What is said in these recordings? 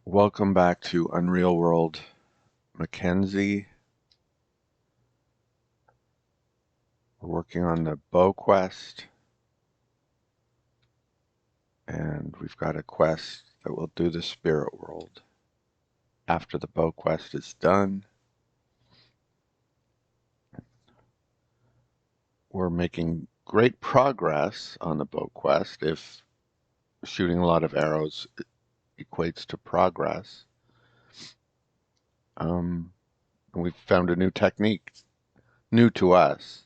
Welcome back to Unreal World, Mackenzie. We're working on the bow quest, and we've got a quest that will do the spirit world. After the bow quest is done, we're making great progress on the bow quest if shooting a lot of arrows equates to progress. And we've found a new technique, new to us.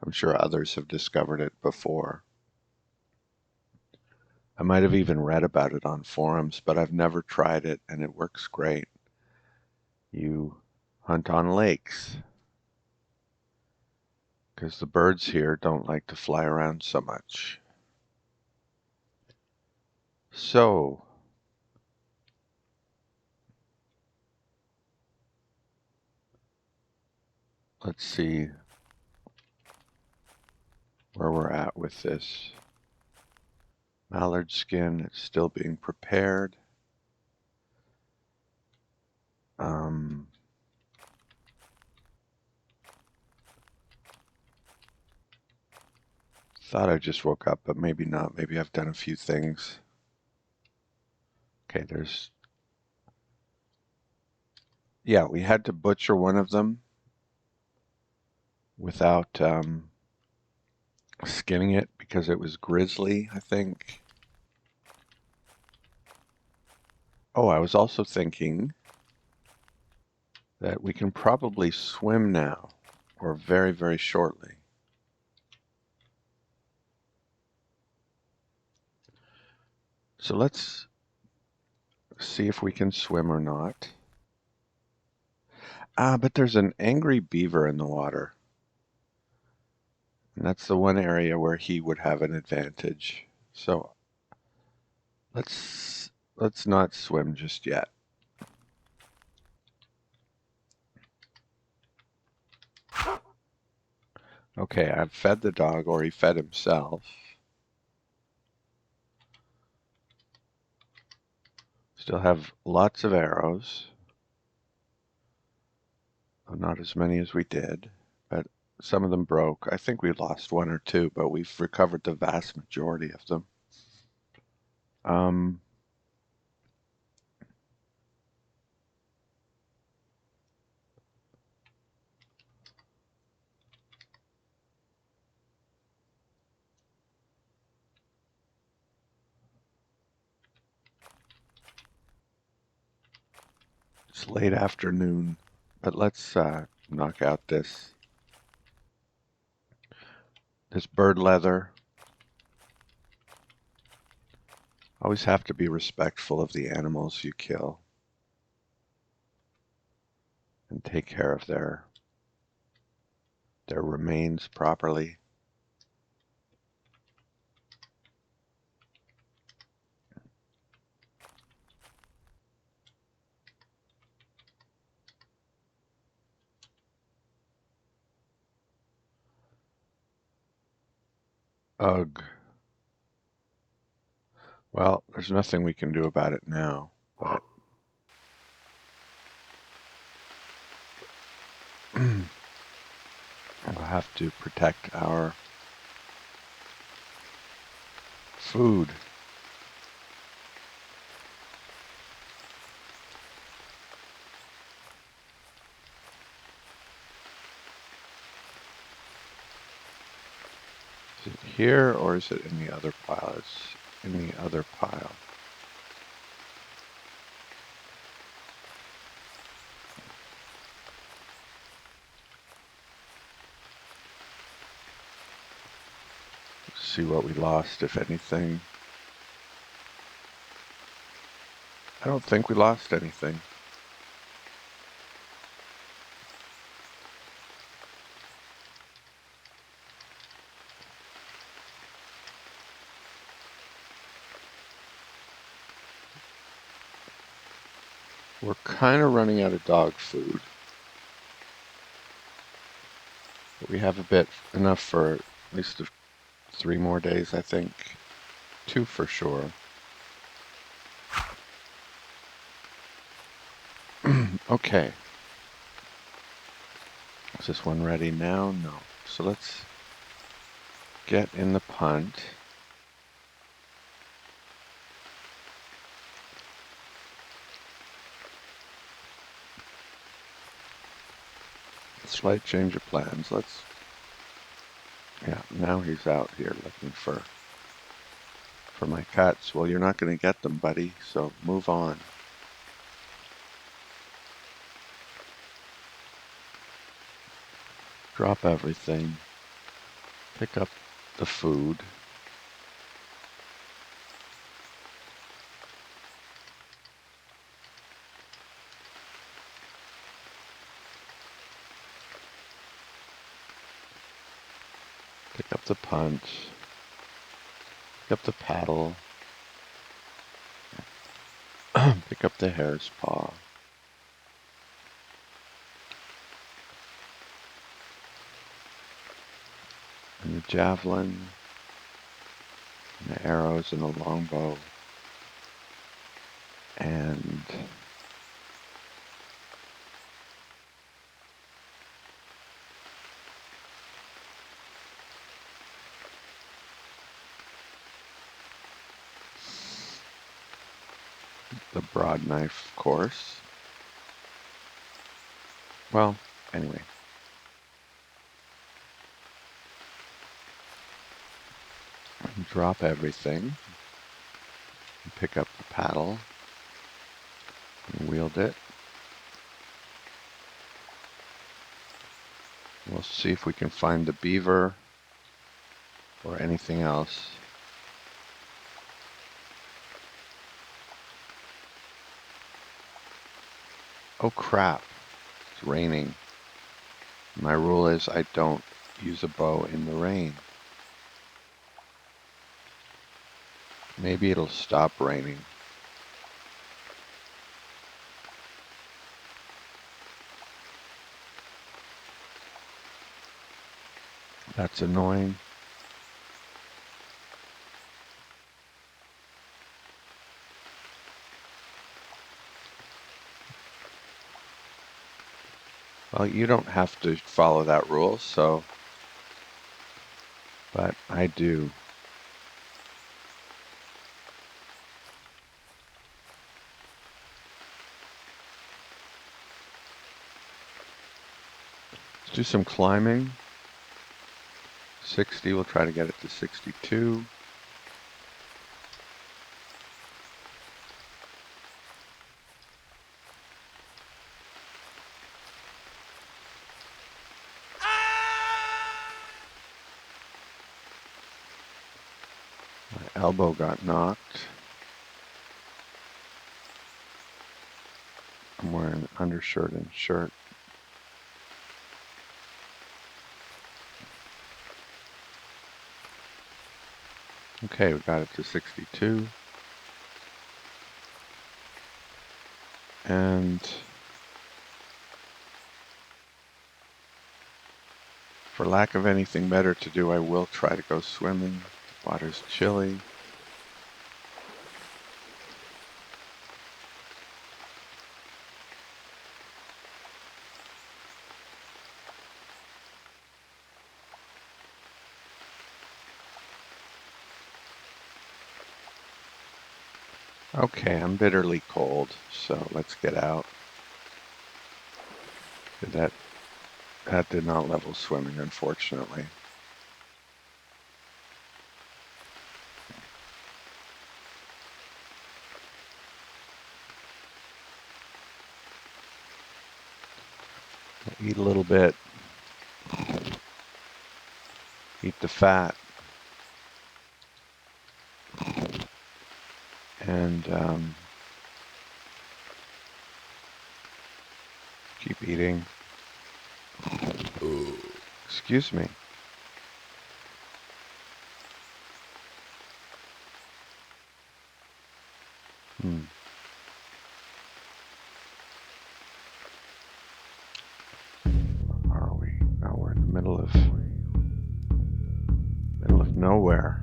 I'm sure others have discovered it before. I might have even read about it on forums, but I've never tried it, and it works great. You hunt on lakes, because the birds here don't like to fly around so much. So, let's see where we're at with this. Mallard skin, it's still being prepared. Thought I just woke up, but maybe not. Maybe I've done a few things. Okay, yeah, we had to butcher one of them without skinning it because it was grizzly, I think. Oh, I was also thinking that we can probably swim now, or very, very shortly. So let's see if we can swim or not. But there's an angry beaver in the water. And that's the one area where he would have an advantage. So let's not swim just yet. Okay, I've fed the dog, or he fed himself. Still have lots of arrows. Not as many as we did, but some of them broke. I think we lost one or two, but we've recovered the vast majority of them. It's late afternoon, but let's knock out this bird leather. Always have to be respectful of the animals you kill and take care of their remains properly. Ugh. Well, there's nothing we can do about it now, but we'll have to protect our food. Is it here or is it in the other pile? It's in the other pile. Let's see what we lost, if anything. I don't think we lost anything. We're kind of running out of dog food. But we have enough for at least 3 more days, I think. 2 for sure. Okay. Is this one ready now? No. So let's get in the punt. Slight change of plans. Yeah, now he's out here looking for my cuts. Well, you're not going to get them, buddy, so move on. Drop everything. Pick up the food. Pick up the punch. Pick up the paddle. Pick up the hare's paw. And the javelin. And the arrows and the longbow. And the broad knife, of course. Well, anyway. Drop everything. And pick up the paddle. And wield it. We'll see if we can find the beaver or anything else. Oh crap, it's raining. My rule is I don't use a bow in the rain. Maybe it'll stop raining. That's annoying. Well, you don't have to follow that rule, but I do. Let's do some climbing. 60, we'll try to get it to 62. My elbow got knocked. I'm wearing undershirt and shirt. Okay, we got it to 62. And for lack of anything better to do, I will try to go swimming. The water's chilly. Okay, I'm bitterly cold, so let's get out. That did not level swimming, unfortunately. Eat a little bit. Eat the fat. And keep eating. Excuse me. Where are we? Now we're in the middle of nowhere.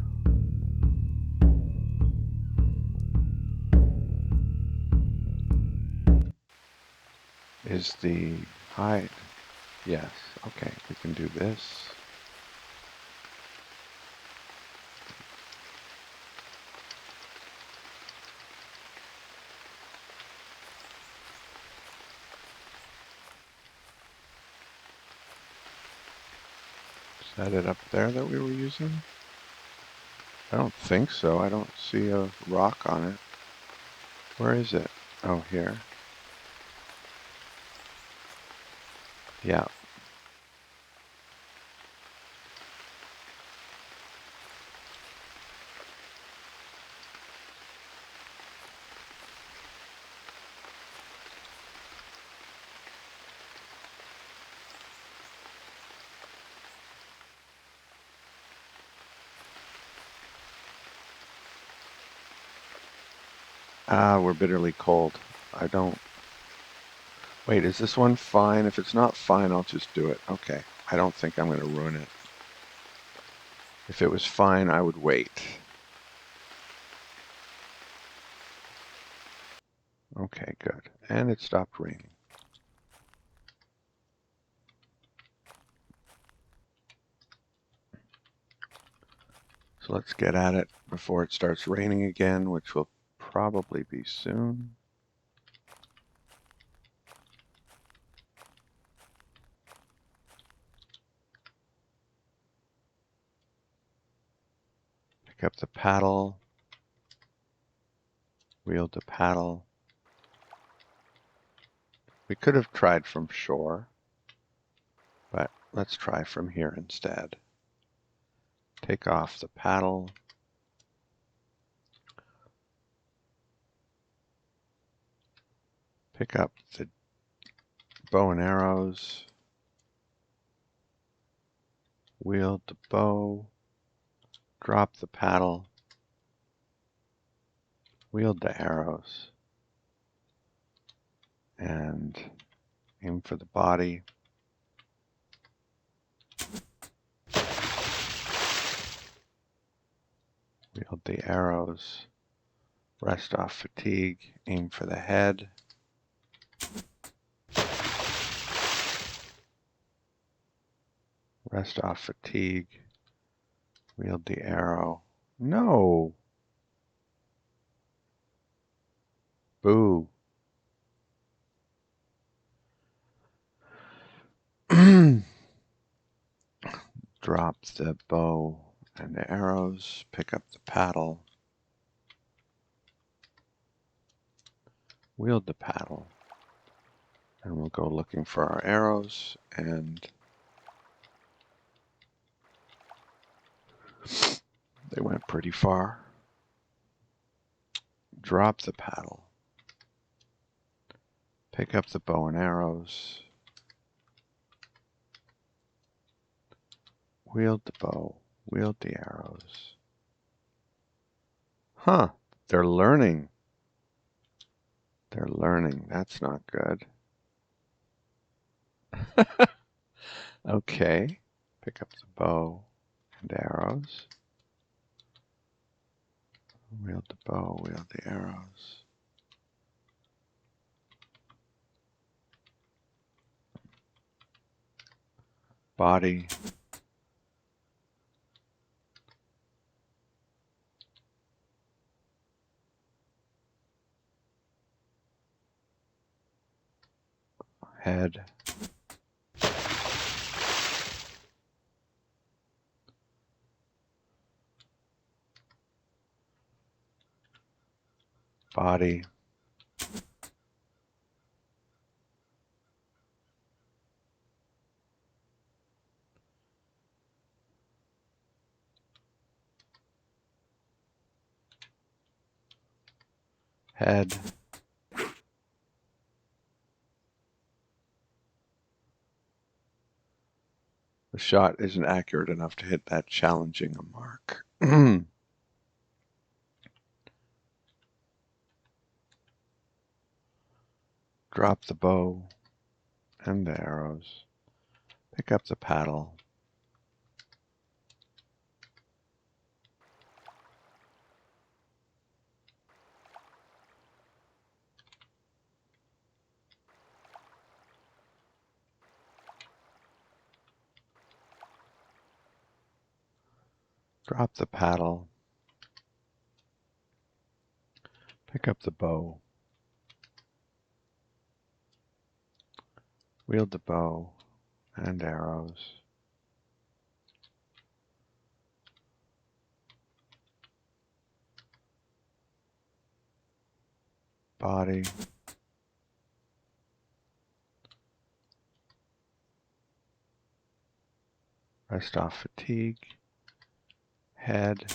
is the hide. Yes, okay, we can do this. Is that it up there that we were using? I don't think so. I don't see a rock on it. Where is it? Oh, here. Yeah. Ah, we're bitterly cold. I don't... Wait, is this one fine? If it's not fine, I'll just do it. Okay. I don't think I'm going to ruin it. If it was fine, I would wait. Okay, good. And it stopped raining. So let's get at it before it starts raining again, which will probably be soon. Pick up the paddle. Wield the paddle. We could have tried from shore, but let's try from here instead. Take off the paddle. Pick up the bow and arrows. Wield the bow. Drop the paddle. Wield the arrows. And aim for the body. Wield the arrows. Rest off fatigue. Aim for the head. Rest off fatigue. Wield the arrow. No! Boo. Drop the bow and the arrows. Pick up the paddle. Wield the paddle. And we'll go looking for our arrows, and they went pretty far. Drop the paddle. Pick up the bow and arrows. Wield the bow. Wield the arrows. Huh. They're learning. They're learning. That's not good. Okay. Pick up the bow and arrows. Wield the bow. Wield the arrows. Body. Head. Body. Head. The shot isn't accurate enough to hit that challenging a mark. Drop the bow and the arrows. Pick up the paddle. Drop the paddle. Pick up the bow. Wield the bow and arrows. Body. Rest off fatigue. Head.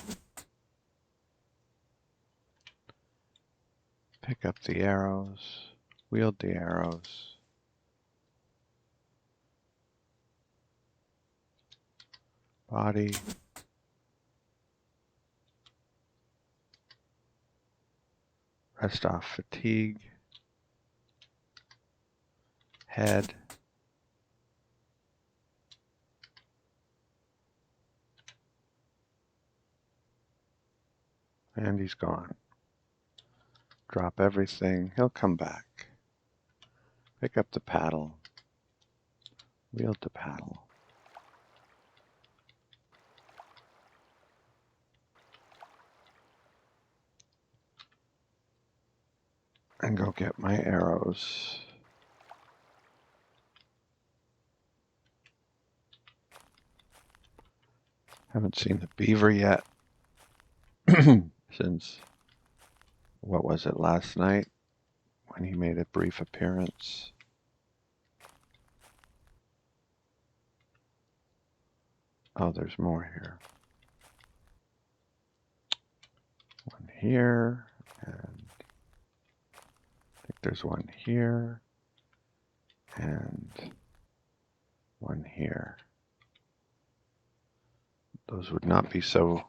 Pick up the arrows. Wield the arrows. Body. Rest off fatigue. Head. And he's gone. Drop everything. He'll come back. Pick up the paddle. Wield the paddle. And go get my arrows. Haven't seen the beaver yet since, what was it, last night when he made a brief appearance. Oh, there's more here. One here, and I think there's one here, and one here. Those would not be so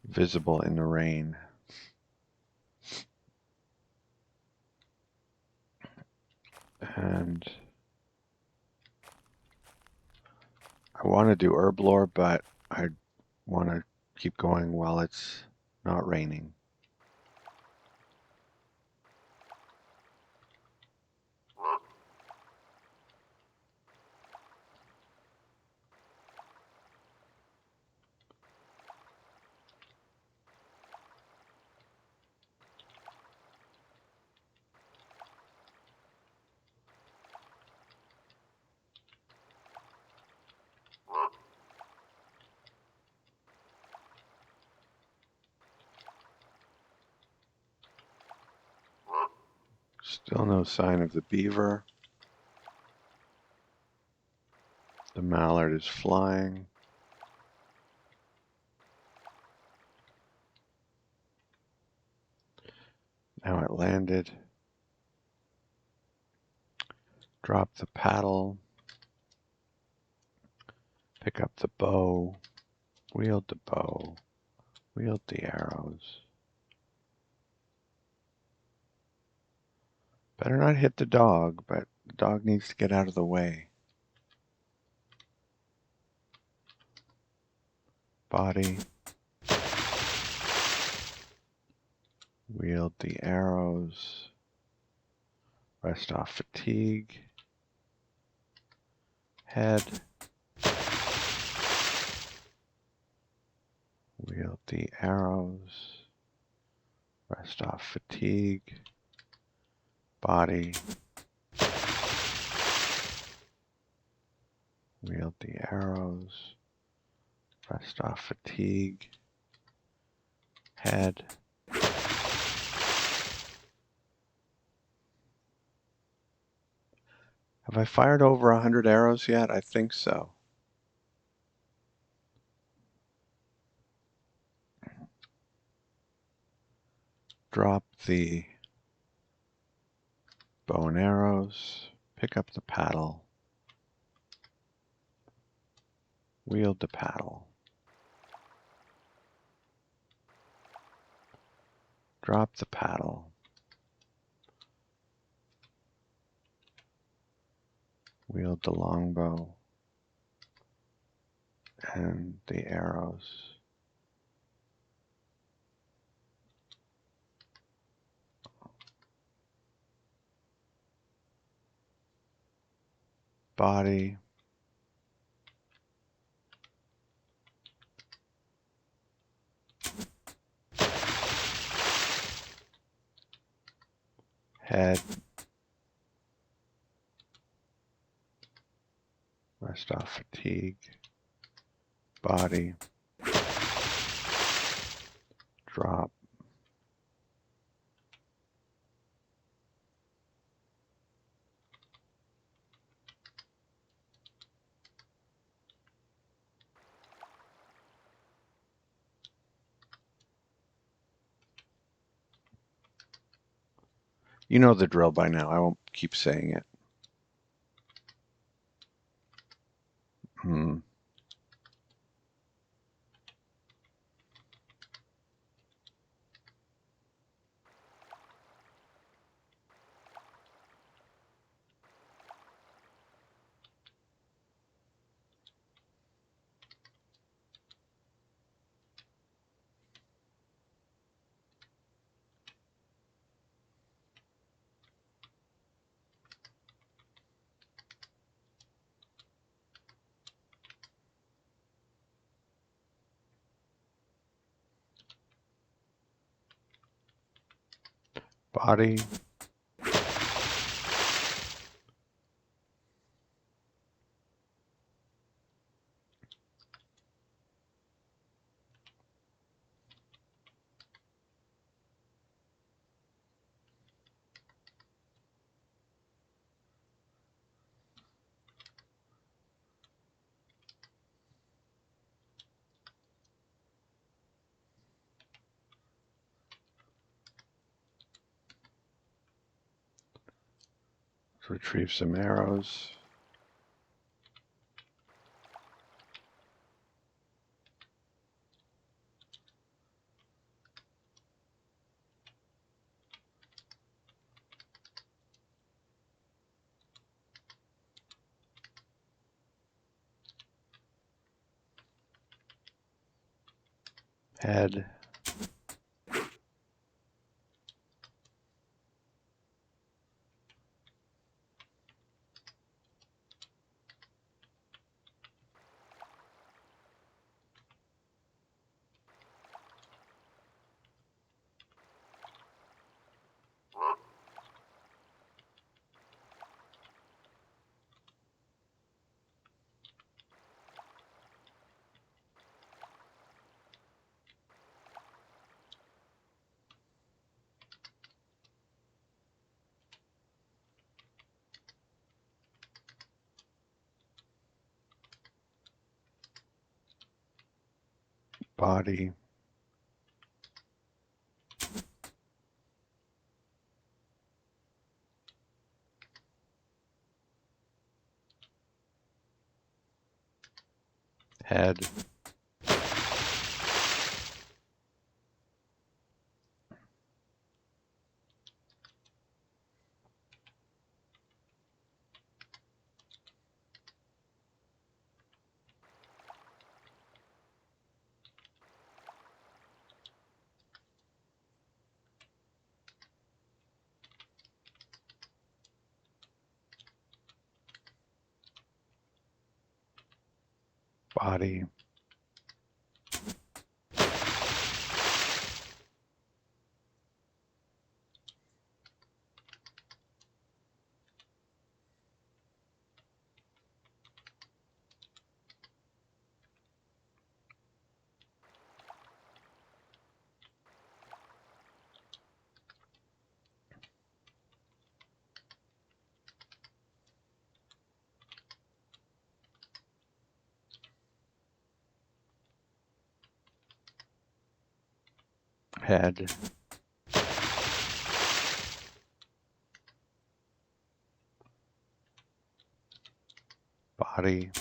visible in the rain. And I want to do herb lore, but I want to keep going while it's not raining. Still no sign of the beaver. The mallard is flying. Now it landed. Drop the paddle. Pick up the bow. Wield the bow. Wield the arrows. Better not hit the dog, but the dog needs to get out of the way. Body. Wield the arrows. Rest off fatigue. Head. Wield the arrows. Rest off fatigue. Body. Wield the arrows. Rest off fatigue. Head. Have I fired over 100 arrows yet? I think so. Drop the bow and arrows. Pick up the paddle. Wield the paddle. Drop the paddle. Wield the longbow and the arrows. Body. head, rest off fatigue, body, drop, you know the drill by now. I won't keep saying it. Body, let's retrieve some arrows. Head, body, head, body, head, body,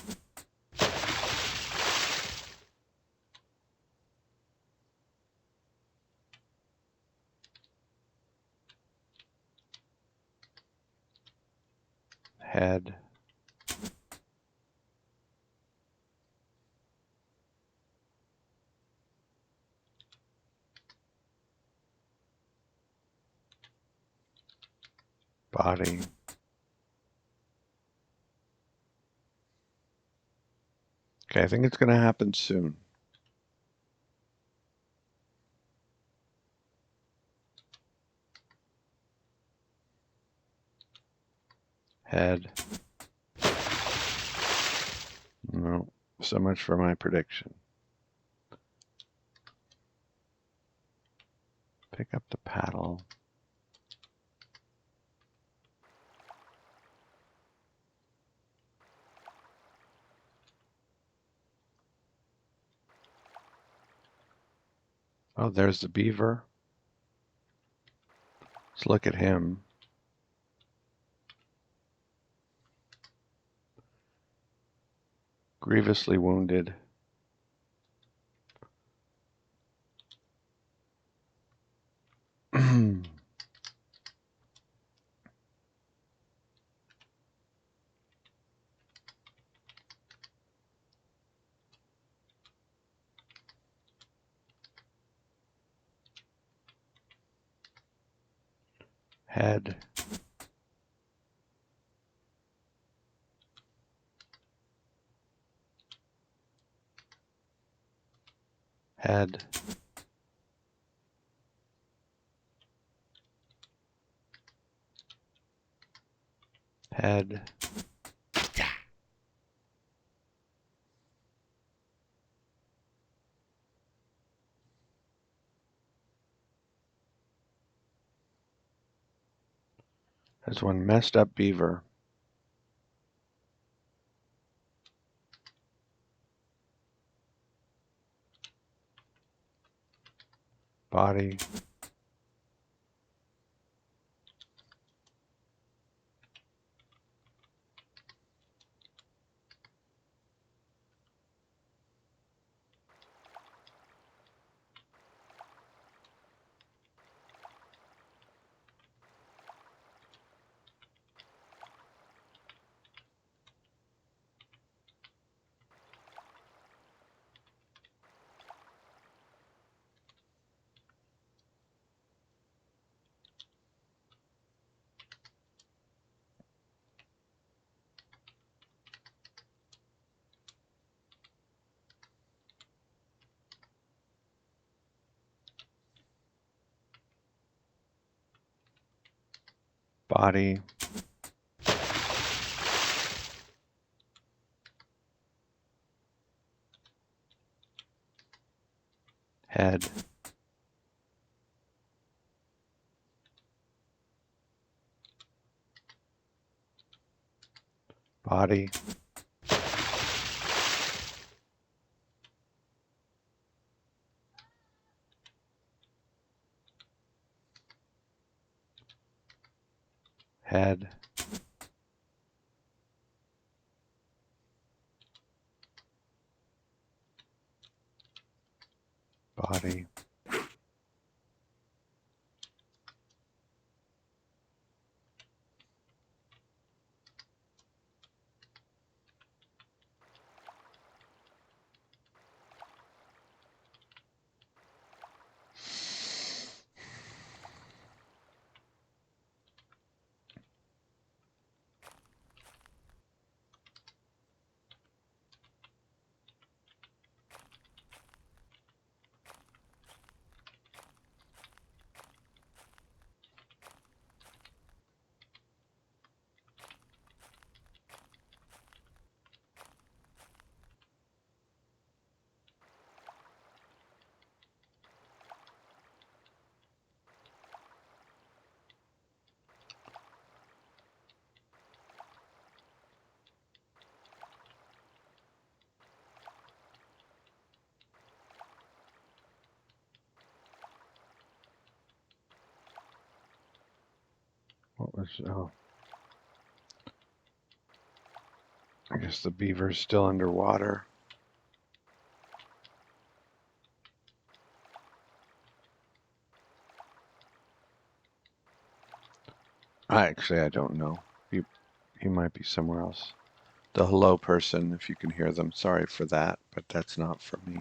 head, body. Okay, I think it's going to happen soon. Head. No, so much for my prediction. Pick up the paddle. Oh, there's the beaver. Let's look at him. Grievously wounded. Head. Head. Head. There's one messed up beaver. Body. Body. Head. Body. Head. Body. What was, oh, I guess the beaver's still underwater. Actually, I don't know. He might be somewhere else. The hello person, if you can hear them, sorry for that, but that's not for me.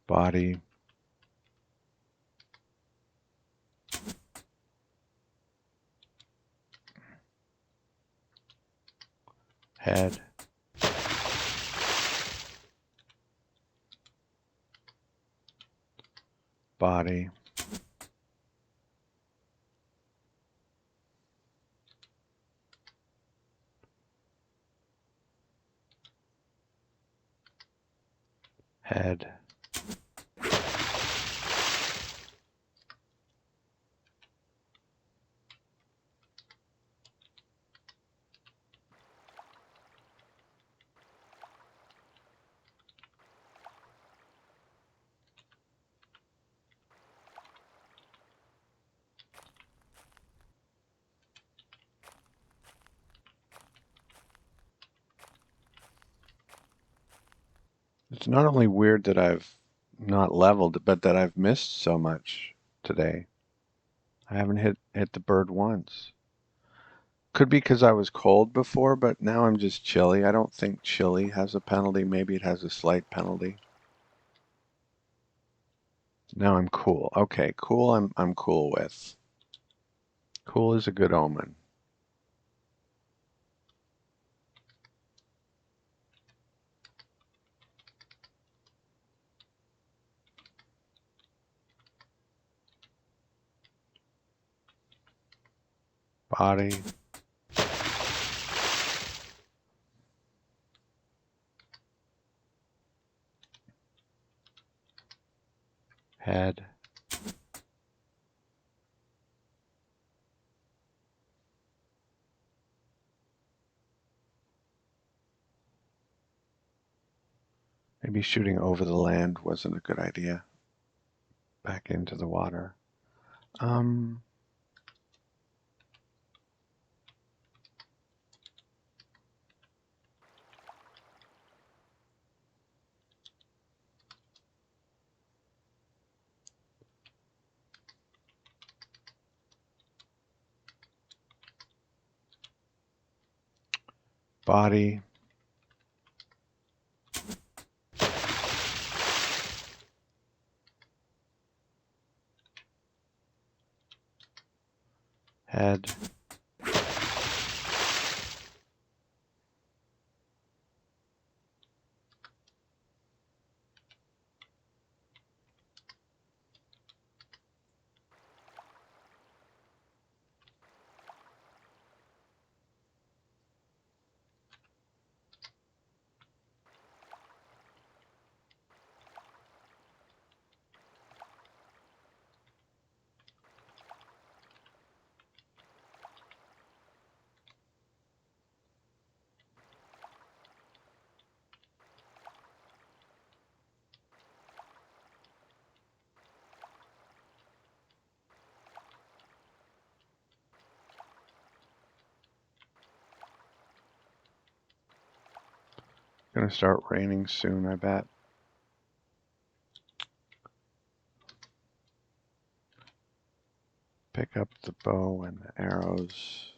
Body. head, body, head, It's not only weird that I've not leveled, but that I've missed so much today. I haven't hit the bird once. Could be because I was cold before, but now I'm just chilly. I don't think chilly has a penalty. Maybe it has a slight penalty. Now I'm cool. Okay, cool I'm cool with. Cool is a good omen. Body, head, maybe shooting over the land wasn't a good idea. Back into the water. Body, head, Gonna start raining soon, I bet. Pick up the bow and the arrows.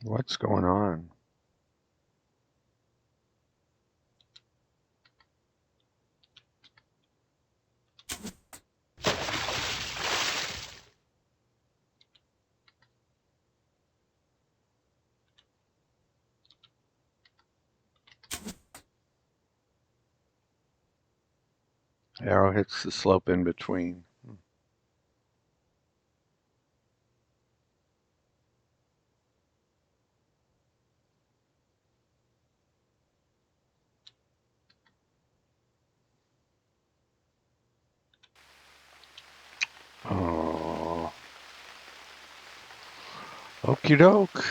What's going on? Arrow hits the slope in between. Oh, okie doke.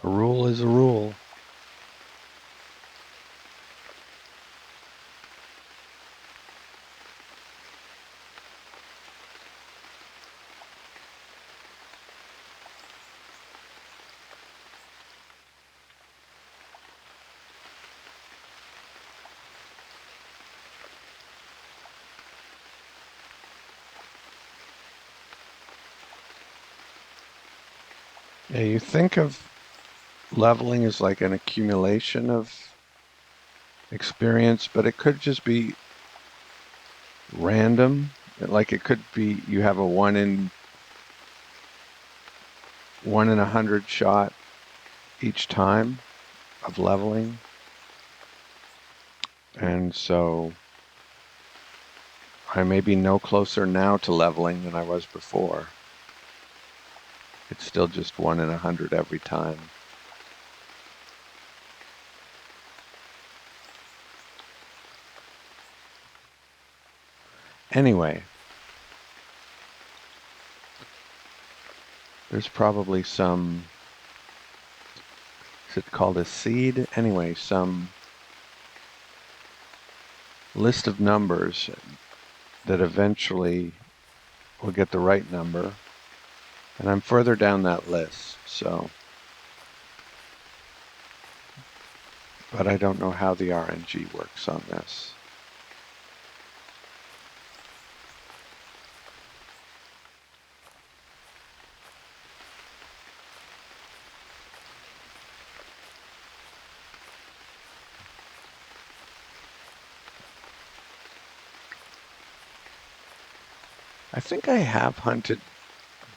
A rule is a rule. Yeah, you think of leveling as like an accumulation of experience, but it could just be random. Like it could be you have a 1 in 100 shot each time of leveling. And so I may be no closer now to leveling than I was before. It's still just 1 in 100 every time. Anyway, there's probably some, is it called a seed? Anyway, some list of numbers that eventually will get the right number. And I'm further down that list, so. But I don't know how the RNG works on this. I think I have hunted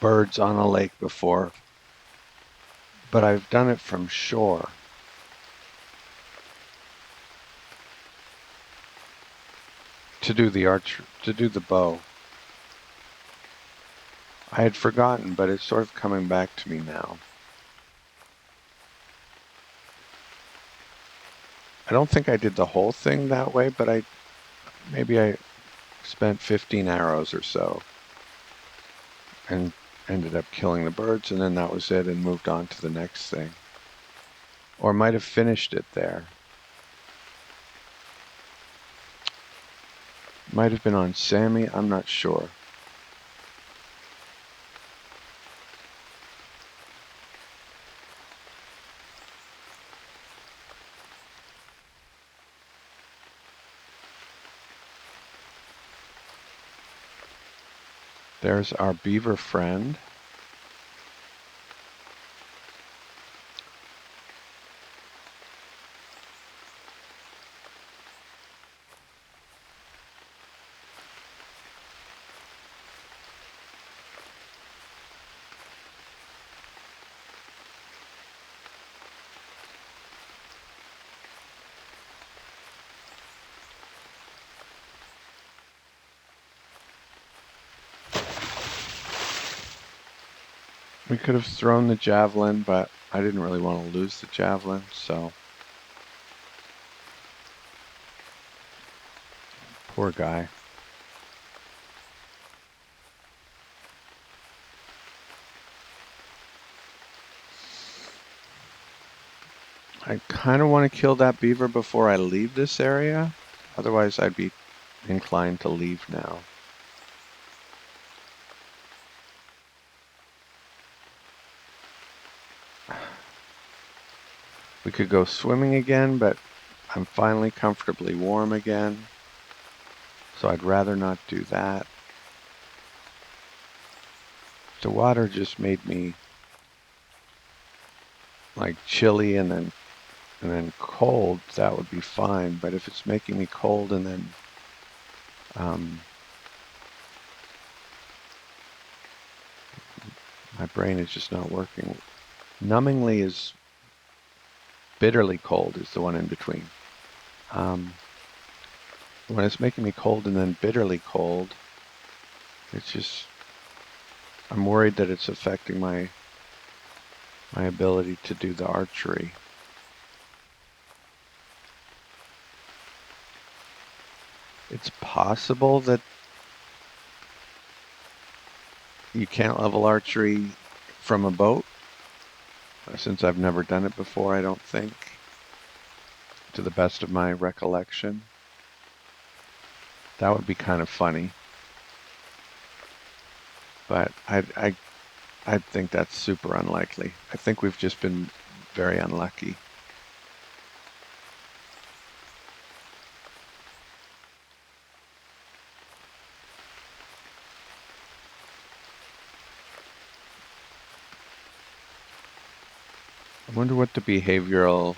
birds on a lake before, but I've done it from shore. To do the bow. I had forgotten, but it's sort of coming back to me now. I don't think I did the whole thing that way, but maybe I spent 15 arrows or so and ended up killing the birds, and then that was it and moved on to the next thing. Or might have finished it there. Might have been on Sammy, I'm not sure. There's our beaver friend. We could have thrown the javelin, but I didn't really want to lose the javelin, so. Poor guy. I kind of want to kill that beaver before I leave this area. Otherwise, I'd be inclined to leave now. We could go swimming again, but I'm finally comfortably warm again, so I'd rather not do that. The water just made me like chilly and then cold. That would be fine, but if it's making me cold and then my brain is just not working. Numbingly is bitterly cold is the one in between. When it's making me cold and then bitterly cold, it's just, I'm worried that it's affecting my ability to do the archery. It's possible that you can't level archery from a boat, since I've never done it before, I don't think, to the best of my recollection. That would be kind of funny. But I think that's super unlikely. I think we've just been very unlucky. I wonder what the behavioral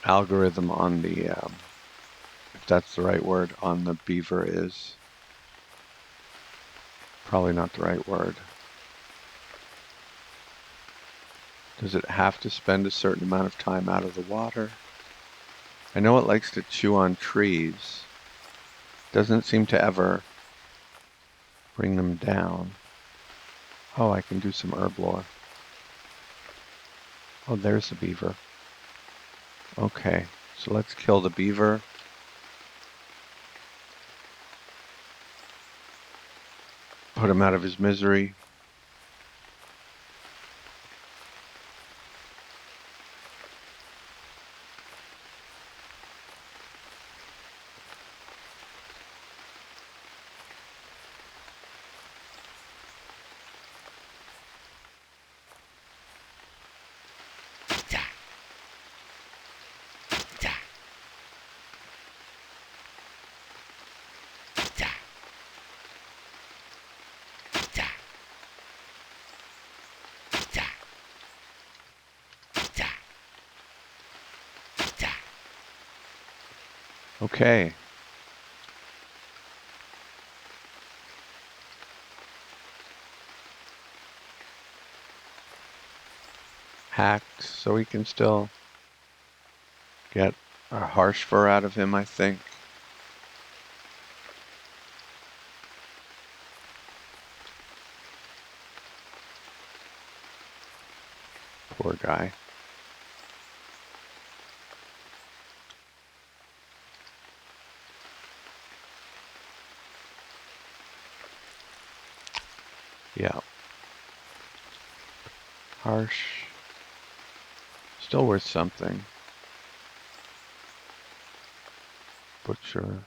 algorithm on the, if that's the right word, on the beaver is. Probably not the right word. Does it have to spend a certain amount of time out of the water? I know it likes to chew on trees. Doesn't seem to ever bring them down. Oh, I can do some herb lore. Oh, there's the beaver. Okay, so let's kill the beaver. Put him out of his misery. Okay. Hacked, so we can still get a harsh fur out of him, I think. Poor guy. Yeah. Harsh. Still worth something. Butcher.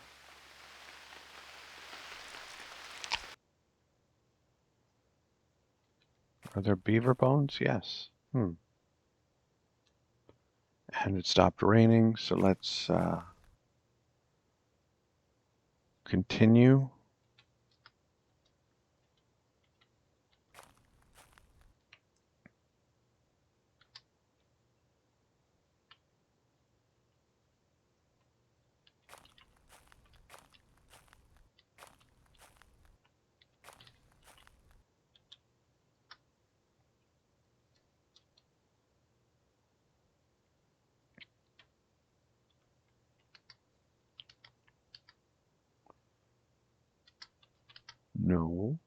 Are there beaver bones? Yes. And it stopped raining, so let's continue. No.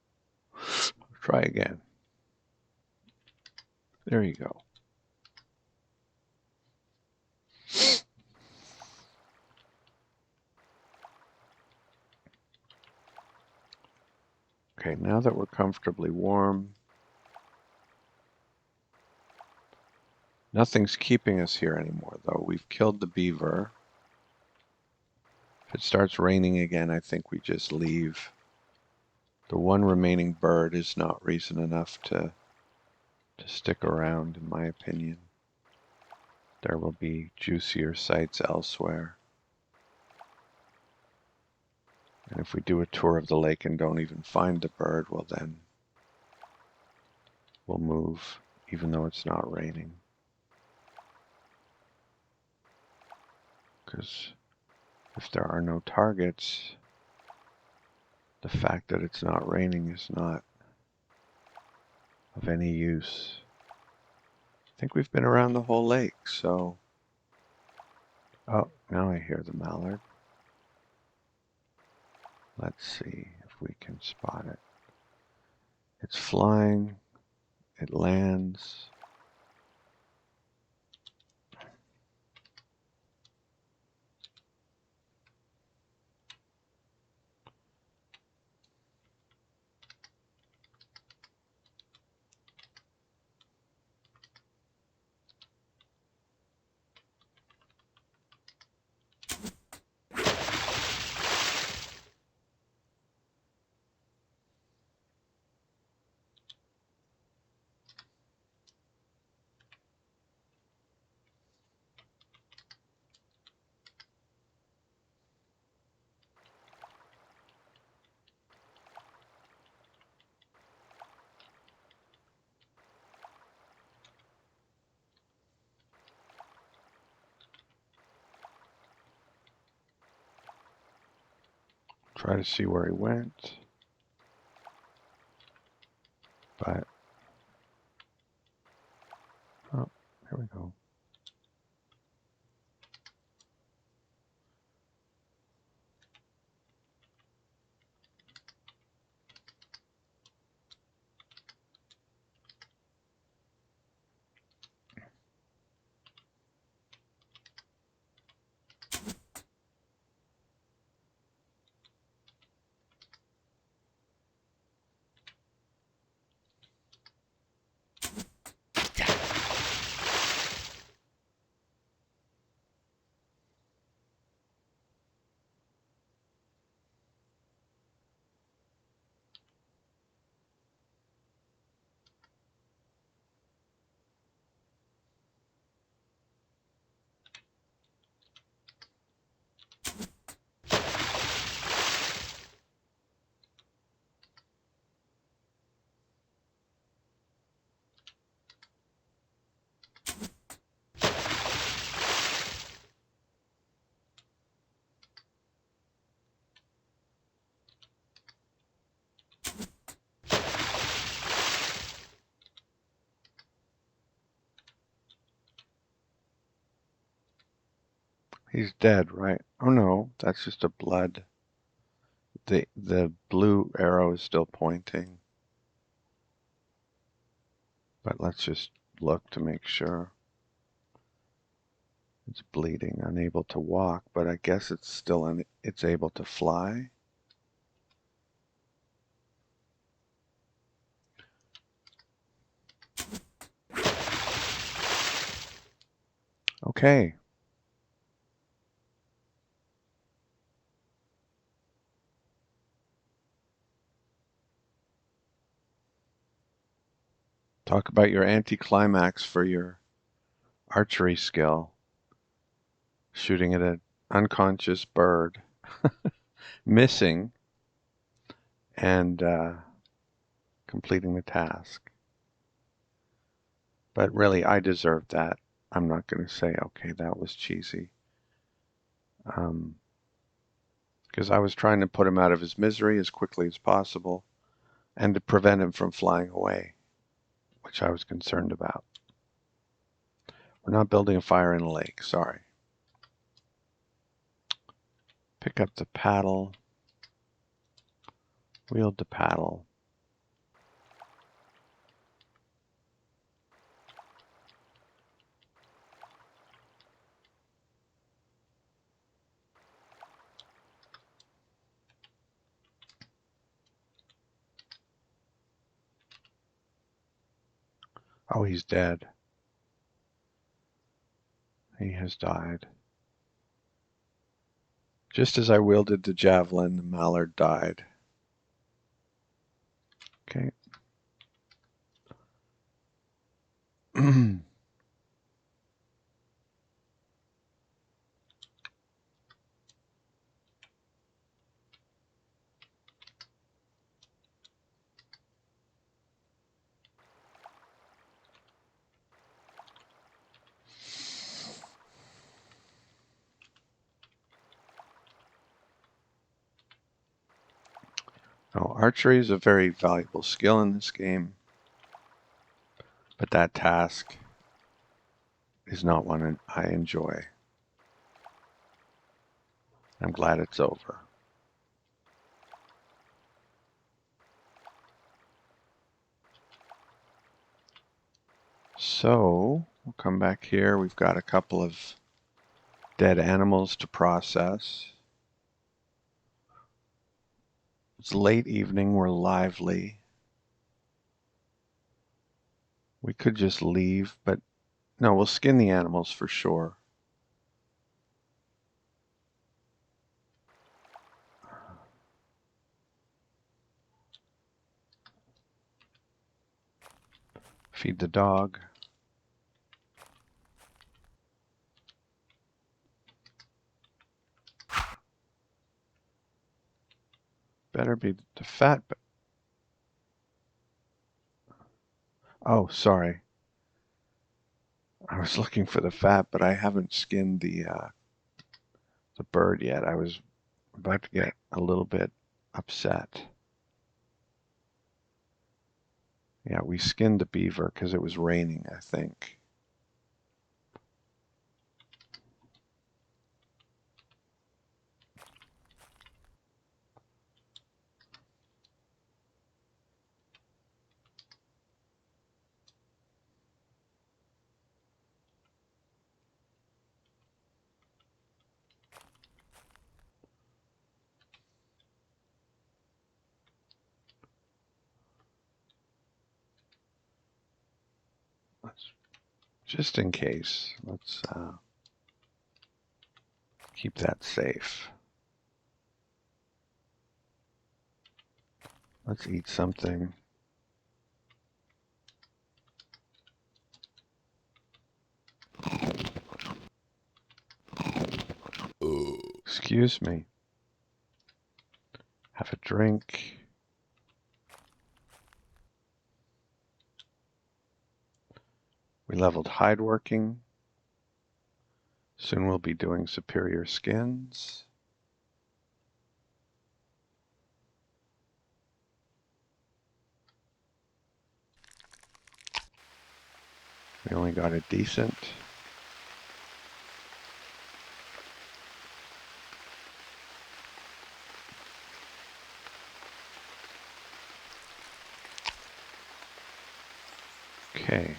Try again. There you go. Okay, now that we're comfortably warm, nothing's keeping us here anymore, though. We've killed the beaver. If it starts raining again, I think we just leave. The one remaining bird is not reason enough to stick around, in my opinion. there will be juicier sites elsewhere. And if we do a tour of the lake and don't even find the bird, well then we'll move, even though it's not raining. Because if there are no targets, the fact that it's not raining is not of any use. I think we've been around the whole lake, so... Oh, now I hear the mallard. Let's see if we can spot it. It's flying. It lands. Try to see where he went. But, oh, here we go. He's dead, right? Oh no, that's just a blood. The blue arrow is still pointing. But let's just look to make sure. It's bleeding, unable to walk, but I guess it's still it's able to fly. Okay. Talk about your anticlimax for your archery skill. Shooting at an unconscious bird, missing, and completing the task. But really, I deserved that. I'm not going to say, okay, that was cheesy. Because I was trying to put him out of his misery as quickly as possible and to prevent him from flying away, which I was concerned about. We're not building a fire in a lake, sorry. Pick up the paddle, wield the paddle. Oh, he's dead. He has died. Just as I wielded the javelin, the mallard died. Okay. Oh, archery is a very valuable skill in this game, but that task is not one I enjoy. I'm glad it's over. So, we'll come back here. We've got a couple of dead animals to process. It's late evening, we're lively. We could just leave, but no, we'll skin the animals for sure. Feed the dog. Better be the fat. Oh, sorry. I was looking for the fat, but I haven't skinned the bird yet. I was about to get a little bit upset. Yeah, we skinned the beaver because it was raining, I think. Let's, just in case, let's keep that safe. Let's eat something. Excuse me. Have a drink. We leveled hide working. Soon we'll be doing superior skins. We only got a decent. Okay.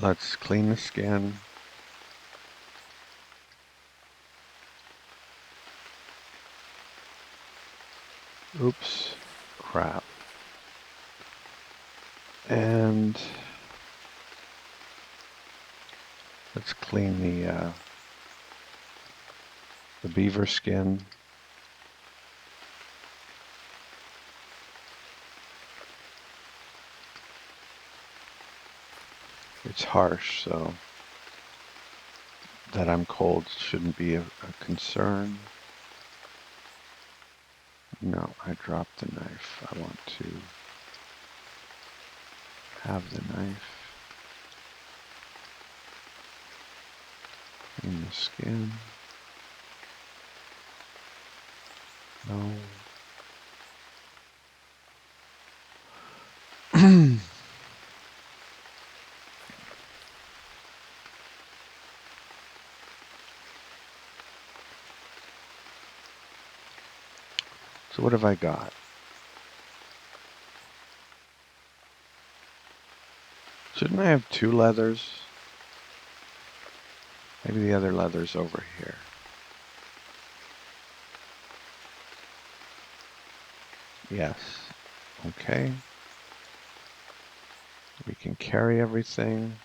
Let's clean the skin. Oops. Crap. And let's clean the beaver skin. It's harsh, so that I'm cold shouldn't be a concern. No, I dropped the knife. I want to have the knife in the skin. No. So what have I got? Shouldn't I have two leathers? Maybe the other leather's over here. Yes. Okay. We can carry everything.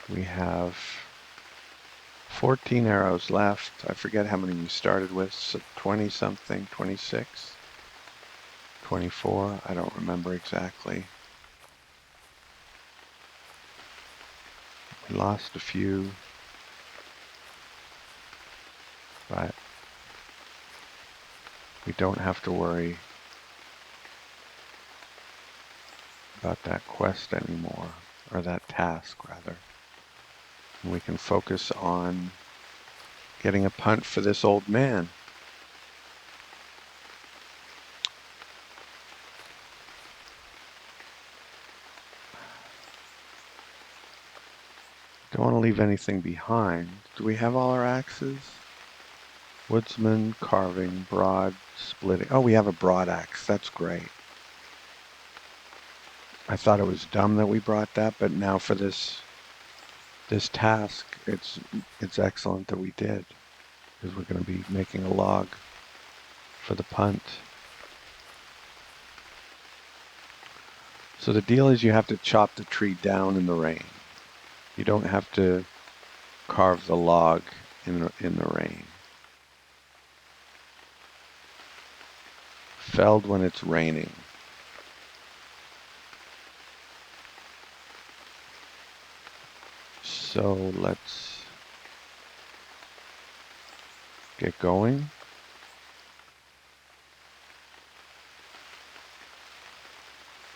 We have 14 arrows left. I forget how many we started with. So 20 something, 26, 24. I don't remember exactly. We lost a few, but We don't have to worry about that quest anymore, or that task rather. And we can focus on getting a punt for this old man. Don't want to leave anything behind. Do we have all our axes? Woodsman, carving, broad, splitting. Oh, we have a broad axe. That's great. I thought it was dumb that we brought that, but now for this task, it's excellent that we did, because we're going to be making a log for the punt. So the deal is you have to chop the tree down in the rain. You don't have to carve the log in the rain. Felled when it's raining. So let's get going.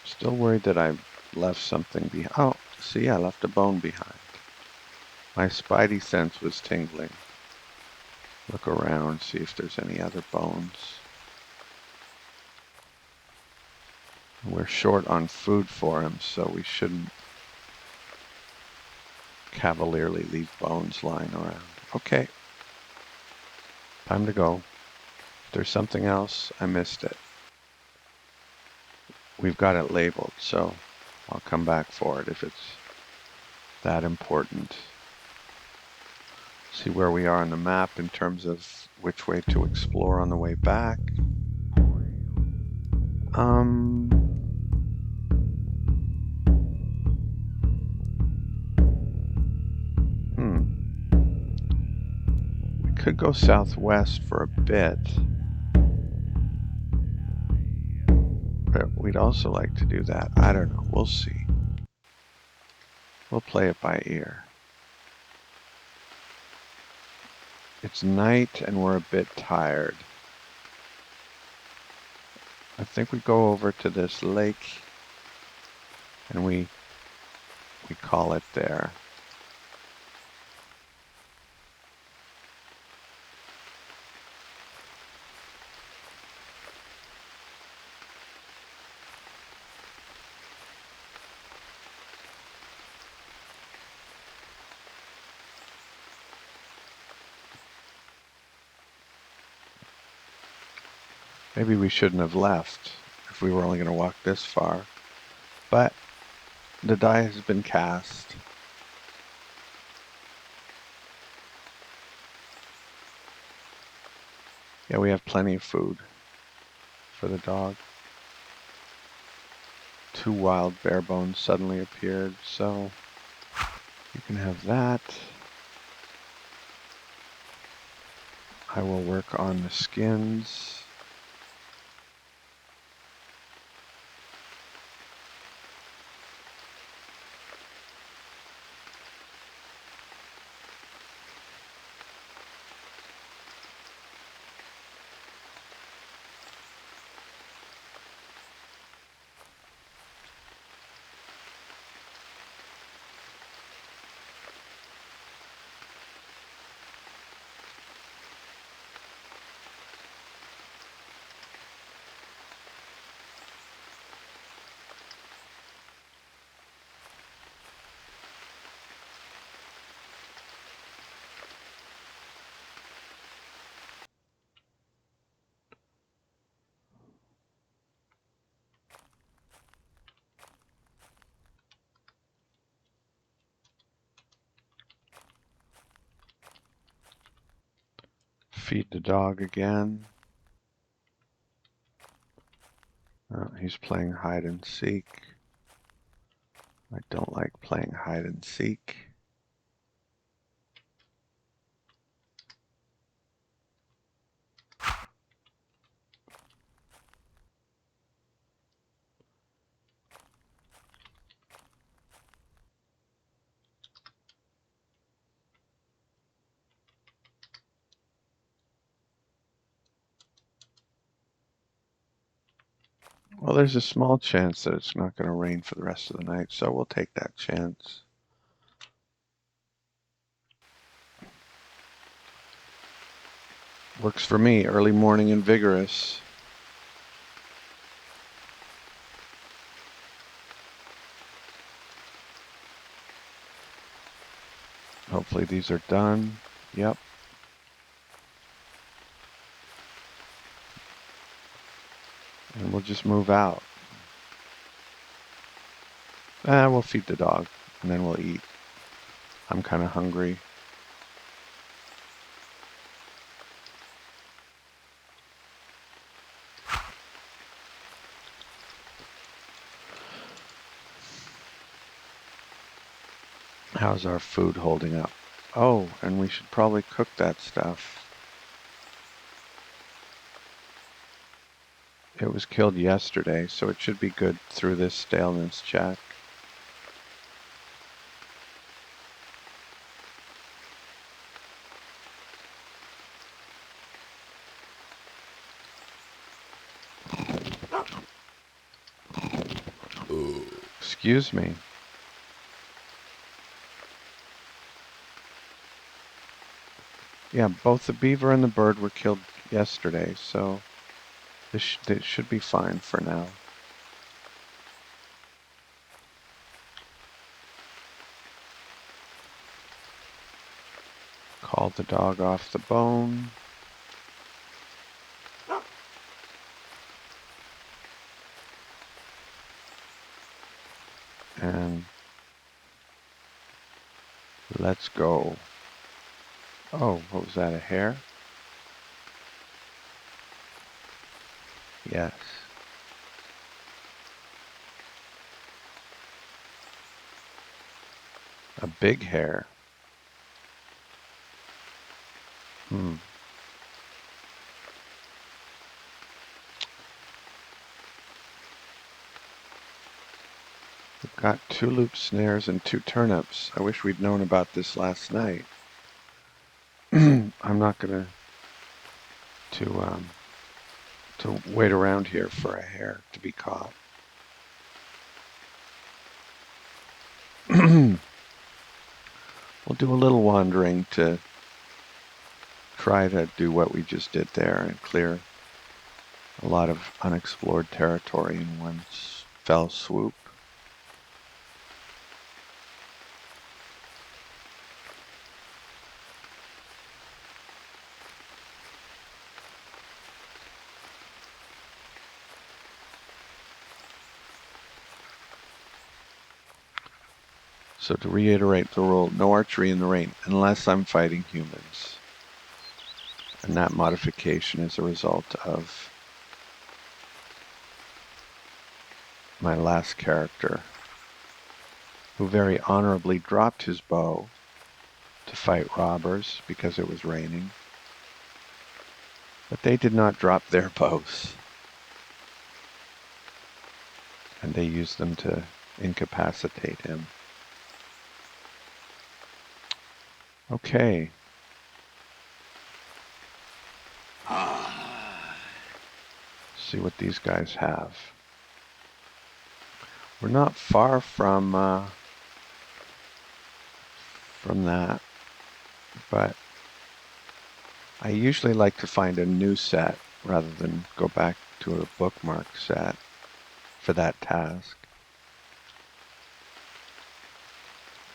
Still worried that I left something behind. Oh, see, I left a bone behind. My spidey sense was tingling. Look around, see if there's any other bones. We're short on food for him, so we shouldn't cavalierly leave bones lying around. Okay, time to go. If there's something else, I missed it. We've got it labeled, so I'll come back for it if it's that important. See where we are on the map in terms of which way to explore on the way back. We could go southwest for a bit. But we'd also like to do that. I don't know. We'll see. We'll play it by ear. It's night and we're a bit tired. I think we go over to this lake and we call it there. Maybe we shouldn't have left if we were only going to walk this far. But the die has been cast. Yeah, we have plenty of food for the dog. 2 wild bear bones suddenly appeared, so you can have that. I will work on the skins. Feed the dog again. He's playing hide and seek. I don't like playing hide and seek. Well, there's a small chance that it's not going to rain for the rest of the night, so we'll take that chance. Works for me, early morning and vigorous. Hopefully these are done. Yep. And we'll just move out. We'll feed the dog, and then we'll eat. I'm kind of hungry. How's our food holding up? Oh, and we should probably cook that stuff. It was killed yesterday, so it should be good through this staleness check. Excuse me. Yeah, both the beaver and the bird were killed yesterday, so this should be fine for now. Call the dog off the bone. And let's go. Oh, what was that, a hare? Yes. A big hare. We've got 2 loop snares and 2 turnips. I wish we'd known about this last night. I'm not gonna to wait around here for a hare to be caught. We'll do a little wandering to try to do what we just did there and clear a lot of unexplored territory in one fell swoop. So to reiterate the rule, no archery in the rain unless I'm fighting humans. And that modification is a result of my last character, who very honorably dropped his bow to fight robbers because it was raining. But they did not drop their bows. And they used them to incapacitate him. Okay. See what these guys have. We're not far from that, but I usually like to find a new set rather than go back to a bookmark set for that task.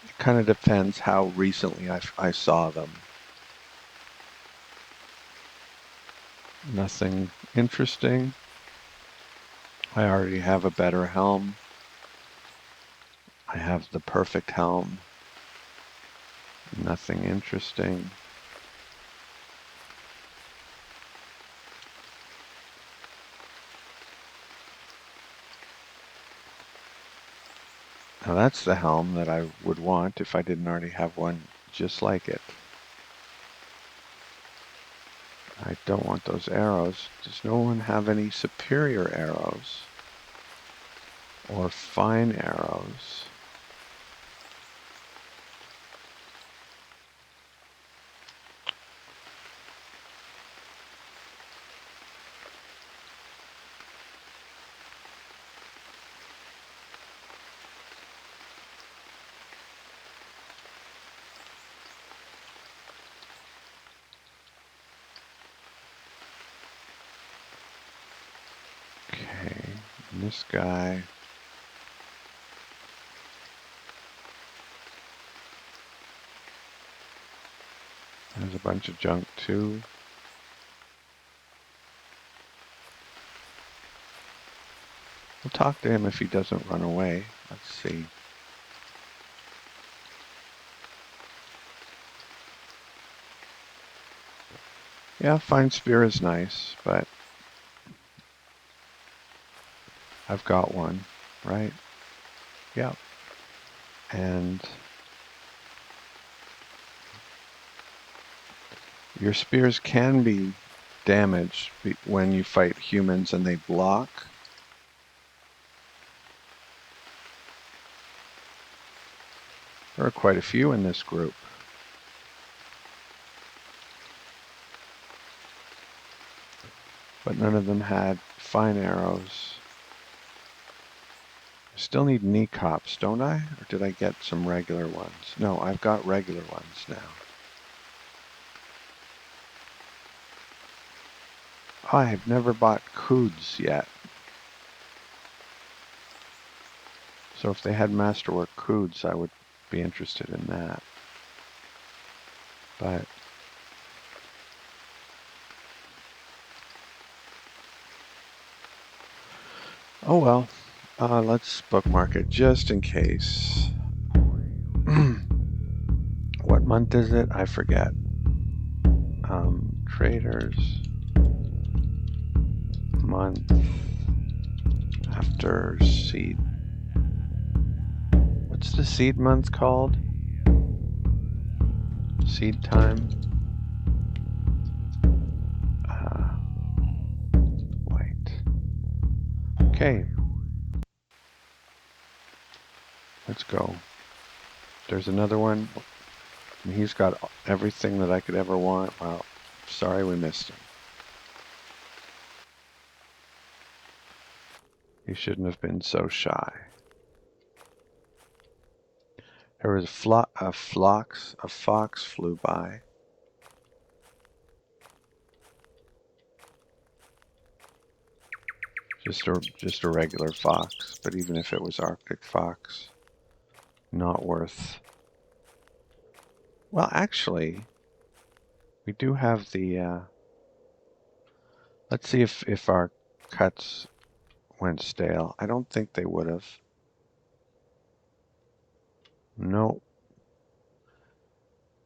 It kind of depends how recently I saw them. Nothing interesting. I already have a better helm. I have the perfect helm. Nothing interesting. Now that's the helm that I would want if I didn't already have one just like it. I don't want those arrows. Does no one have any superior arrows? Or fine arrows? this guy. There's a bunch of junk too. We'll talk to him if he doesn't run away. Let's see. Yeah, fine spear is nice, but I've got one, right? Yep. And your spears can be damaged when you fight humans and they block. There are quite a few in this group. But none of them had fine arrows. I still need knee cops, don't I? Or did I get some regular ones? No, I've got regular ones now. Oh, I've never bought coods yet. So if they had masterwork coods, I would be interested in that. But oh well. Let's bookmark it just in case. What month is it? I forget. Traders month after seed. What's the seed month called? Seed time. Wait. Okay. Let's go. There's another one. And he's got everything that I could ever want. Well, sorry we missed him. He shouldn't have been so shy. There was a fox flew by. Just a regular fox, but even if it was Arctic fox, not worth. Well, actually, we do have the. Let's see if our cuts went stale. I don't think they would have. No.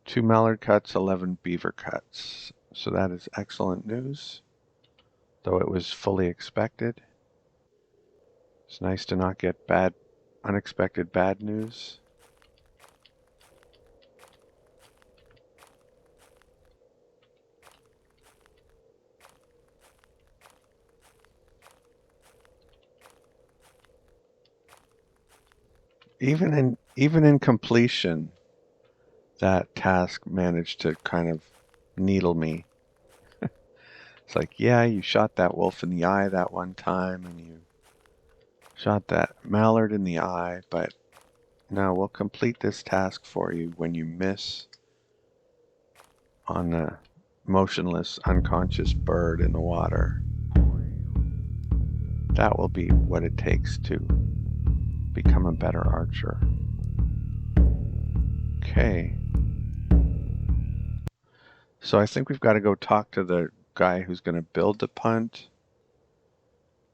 2 mallard cuts, 11 beaver cuts. So that is excellent news, though it was fully expected. It's nice to not get unexpected bad news. Even in completion, that task managed to kind of needle me. It's like, yeah, you shot that wolf in the eye that one time, and you shot that mallard in the eye, but no, we'll complete this task for you when you miss on the motionless, unconscious bird in the water. That will be what it takes to become a better archer. Okay. So I think we've got to go talk to the guy who's going to build the punt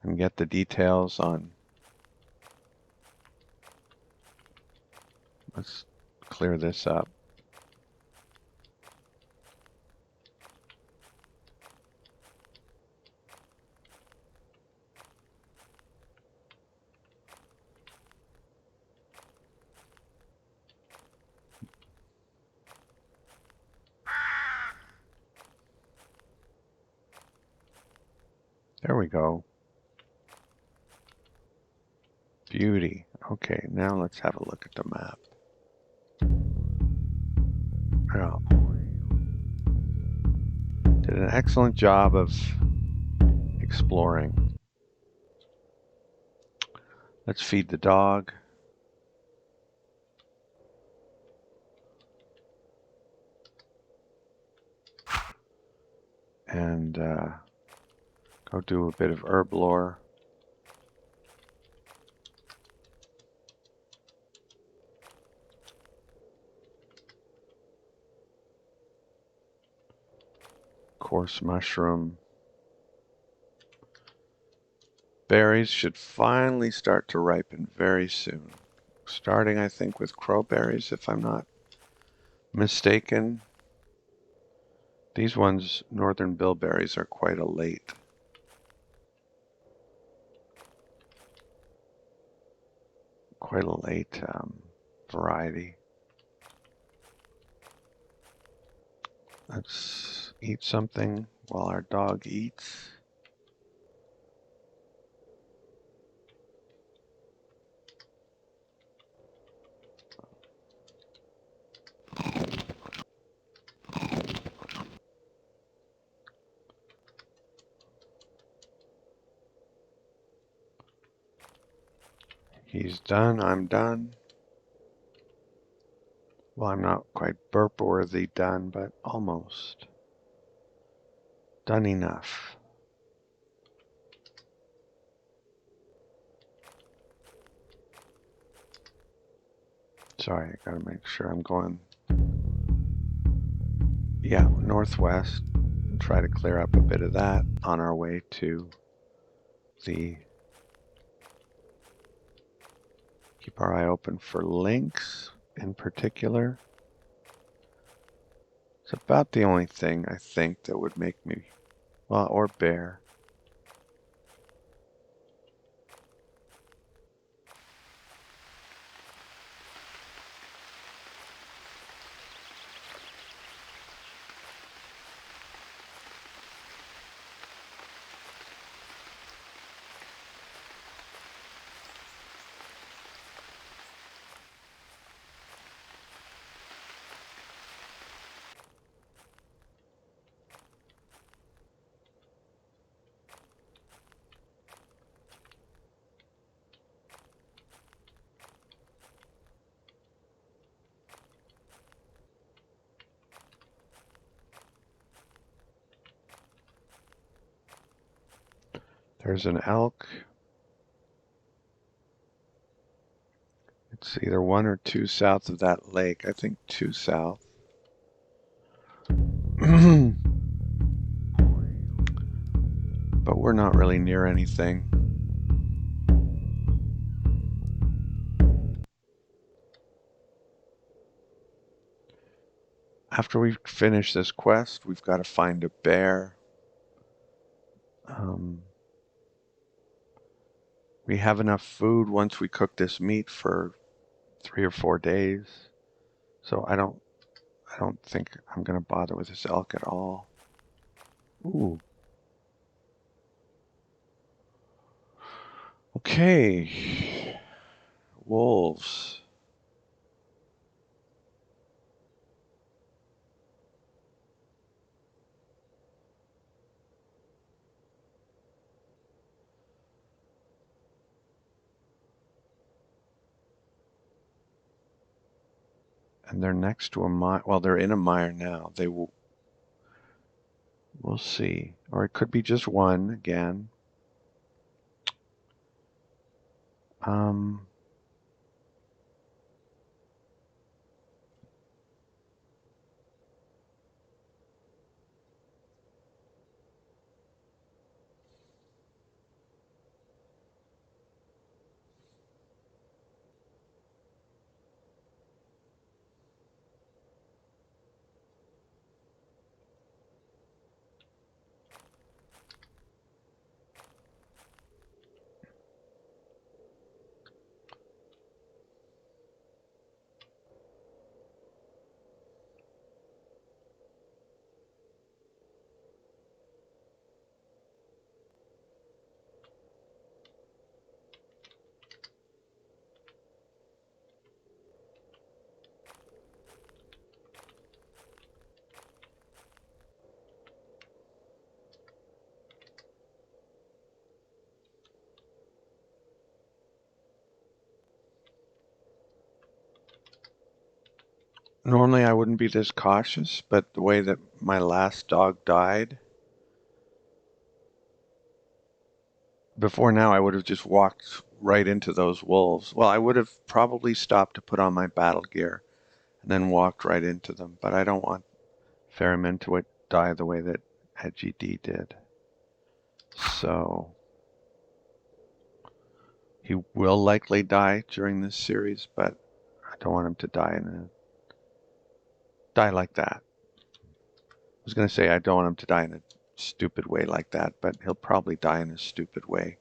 and get the details on. Let's clear this up. There we go. Beauty. Okay, now let's have a look at the map. Yeah. Did an excellent job of exploring. Let's feed the dog. And go do a bit of herb lore. Coarse mushroom. Berries should finally start to ripen very soon. Starting, I think, with crowberries, if I'm not mistaken. These ones, northern bilberries, are quite a late. Variety. Let's eat something while our dog eats. He's done, I'm done. Well, I'm not quite burp-worthy done, but almost. Done enough. Sorry, I gotta make sure I'm going, yeah, northwest. Try to clear up a bit of that on our way to the, keep our eye open for lynx in particular. It's about the only thing I think that would make me, well, or bear. There's an elk. It's either 1 or 2 south of that lake. I think 2 south. But we're not really near anything. After we finish this quest, we've got to find a bear. We have enough food once we cook this meat for 3 or 4 days. So I don't think I'm going to bother with this elk at all. Ooh. Okay. Wolves. And they're next to a mire. Well, they're in a mire now. They will. We'll see. Or it could be just one again. Um. Normally I wouldn't be this cautious, but the way that my last dog died, before now I would have just walked right into those wolves. Well, I would have probably stopped to put on my battle gear and then walked right into them, but I don't want Ferryman to die the way that Edgy D did. So he will likely die during this series, but I don't want him to die like that. I was going to say I don't want him to die in a stupid way like that, but he'll probably die in a stupid way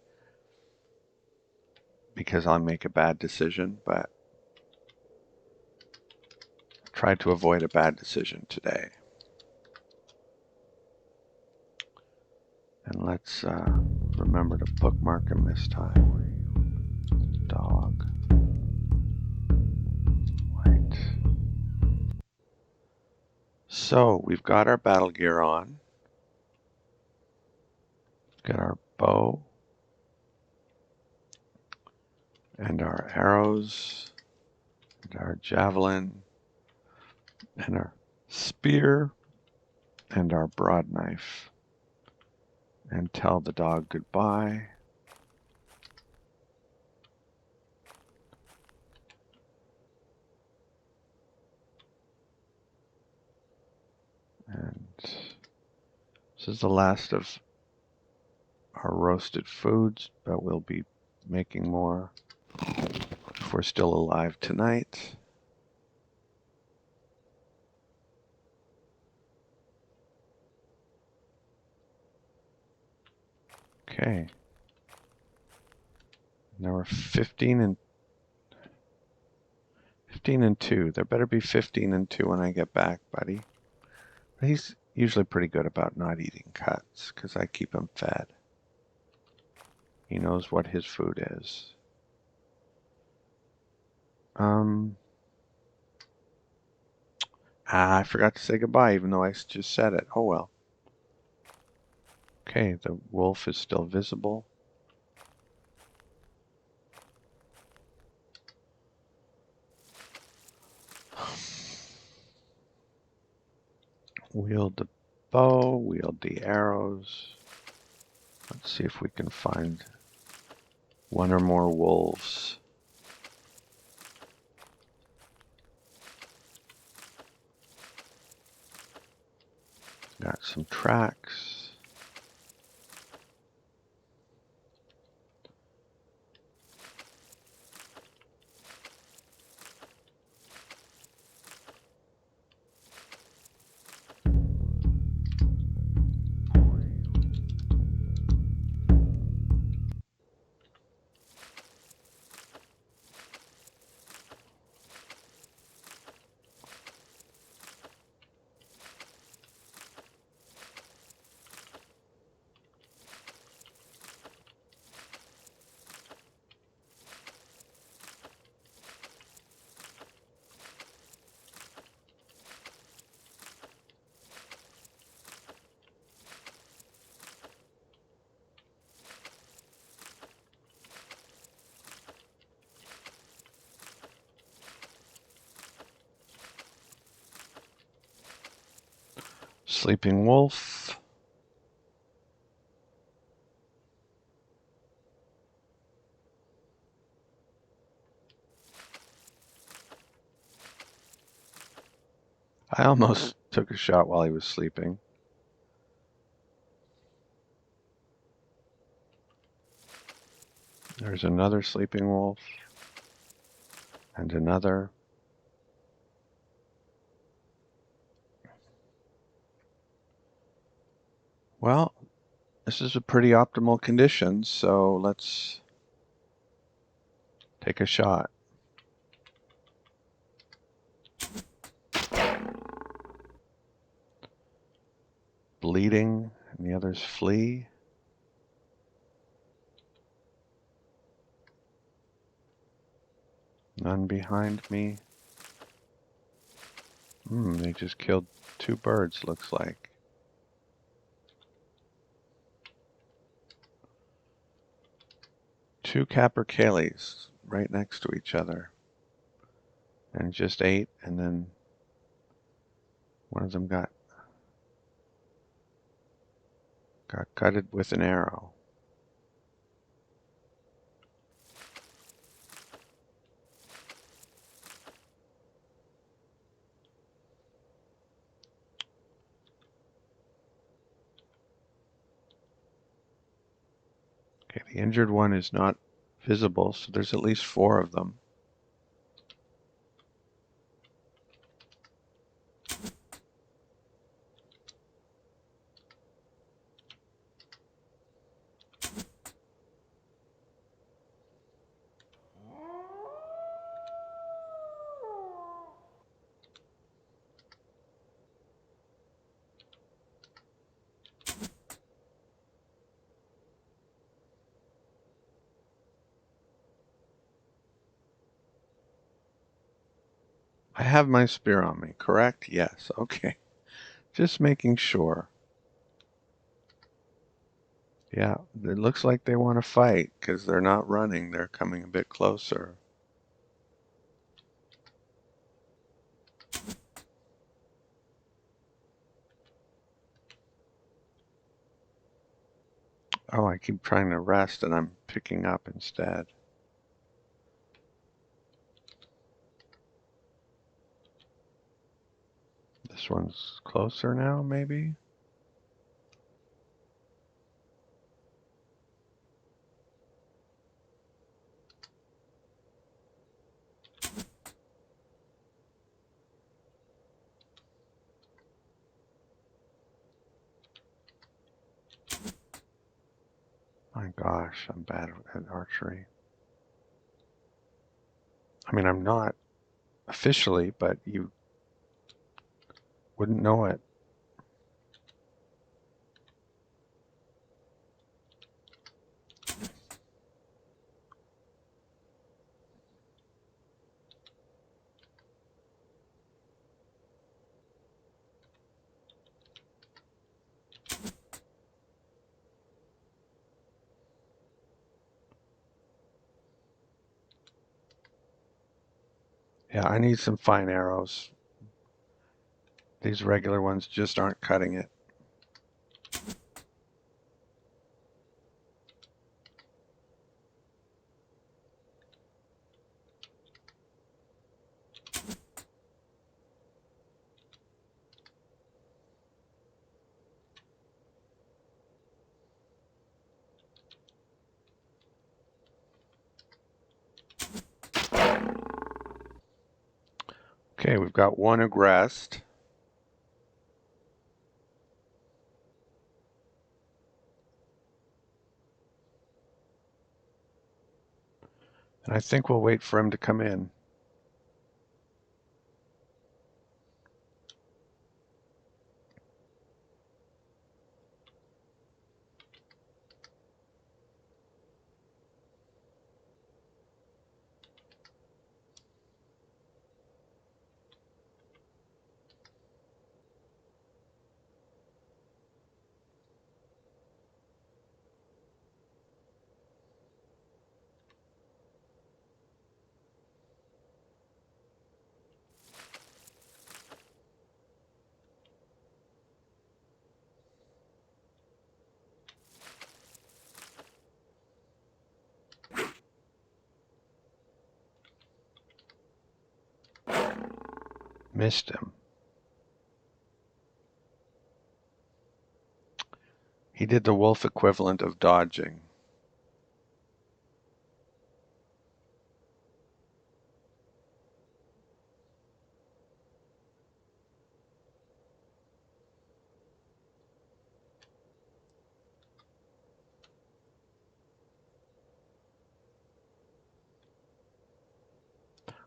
because I'll make a bad decision, but try to avoid a bad decision today. And let's remember to bookmark him this time. Dog. White. So we've got our battle gear on. Got our bow. And our arrows. And our javelin. And our spear. And our broad knife. And tell the dog goodbye. And this is the last of our roasted foods, but we'll be making more if we're still alive tonight. Okay. Now we're 15 and 2. There better be 15 and 2 when I get back, buddy. But he's usually pretty good about not eating cuts because I keep him fed. He knows what his food is. I forgot to say goodbye even though I just said it. Oh well. Okay, the wolf is still visible. Wield the bow, wield the arrows. Let's see if we can find one or more wolves. Got some tracks. Sleeping wolf. I almost took a shot while he was sleeping. There's another sleeping wolf. And another. Well, this is a pretty optimal condition, so let's take a shot. Bleeding, and the others flee. None behind me. They just killed 2 birds, looks like. Two capercaillies right next to each other. And just ate, and then one of them got gutted with an arrow. Okay, the injured one is not visible, so there's at least 4 of them. I have my spear on me, correct? Yes, okay. Just making sure. Yeah, it looks like they want to fight because they're not running. They're coming a bit closer. Oh, I keep trying to rest and I'm picking up instead. This one's closer now, maybe? My gosh, I'm bad at archery. I mean, I'm not officially, but you wouldn't know it. Yeah, I need some fine arrows. These regular ones just aren't cutting it. Okay, we've got one aggressed. And I think we'll wait for him to come in. Missed him. He did the wolf equivalent of dodging.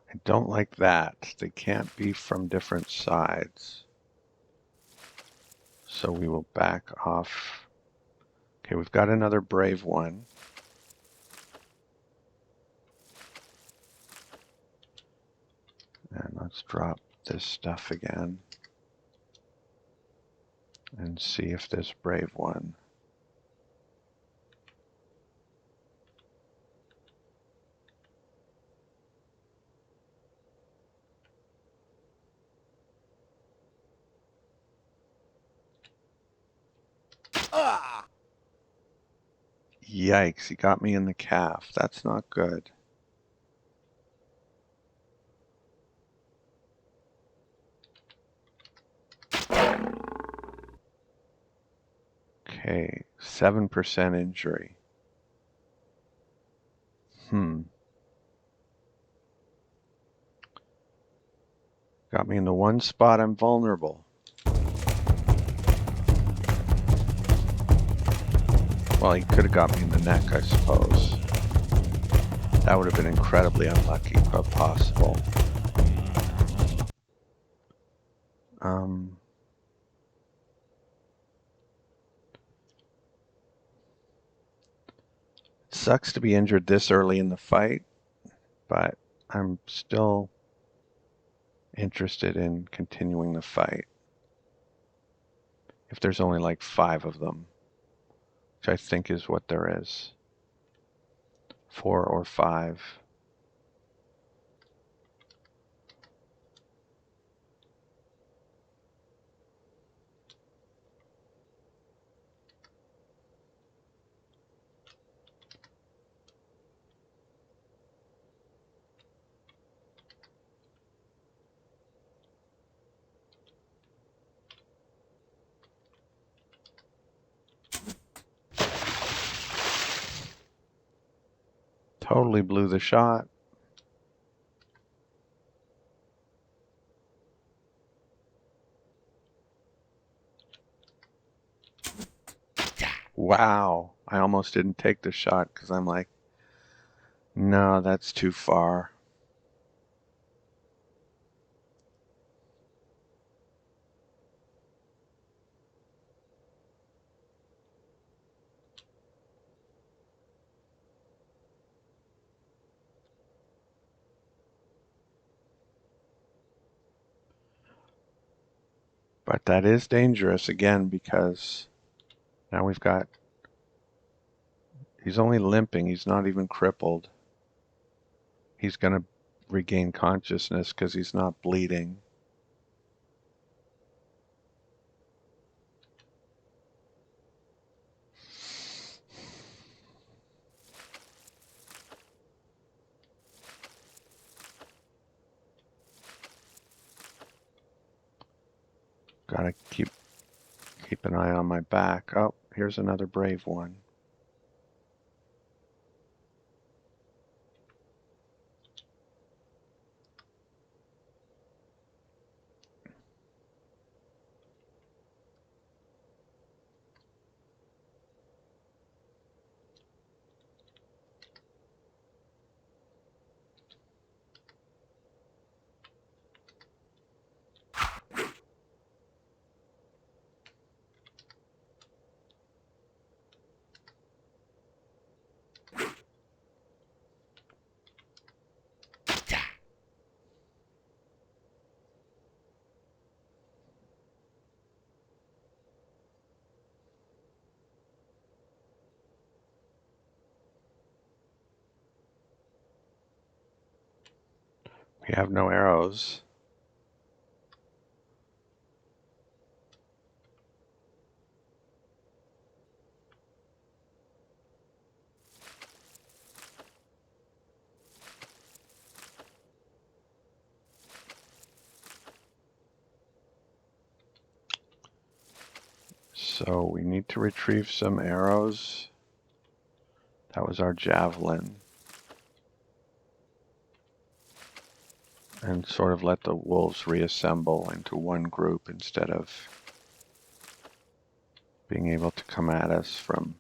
I don't like that. They can't be from different sides. So we will back off. Okay, we've got another brave one. And let's drop this stuff again. And see if this brave one. Yikes, he got me in the calf. That's not good. Okay, 7% injury. Got me in the one spot I'm vulnerable. Well, he could have got me in the neck, I suppose. That would have been incredibly unlucky, but possible. It sucks to be injured this early in the fight, but I'm still interested in continuing the fight. If there's only like 5 of them, which I think is what there is. 4 or 5. Totally blew the shot. Wow. I almost didn't take the shot because I'm like, no, that's too far. But that is dangerous again because now we've got, he's only limping, he's not even crippled. He's going to regain consciousness because he's not bleeding. Gotta keep an eye on my back. Oh, here's another brave one. We have no arrows. So we need to retrieve some arrows. That was our javelin. And sort of let the wolves reassemble into one group instead of being able to come at us from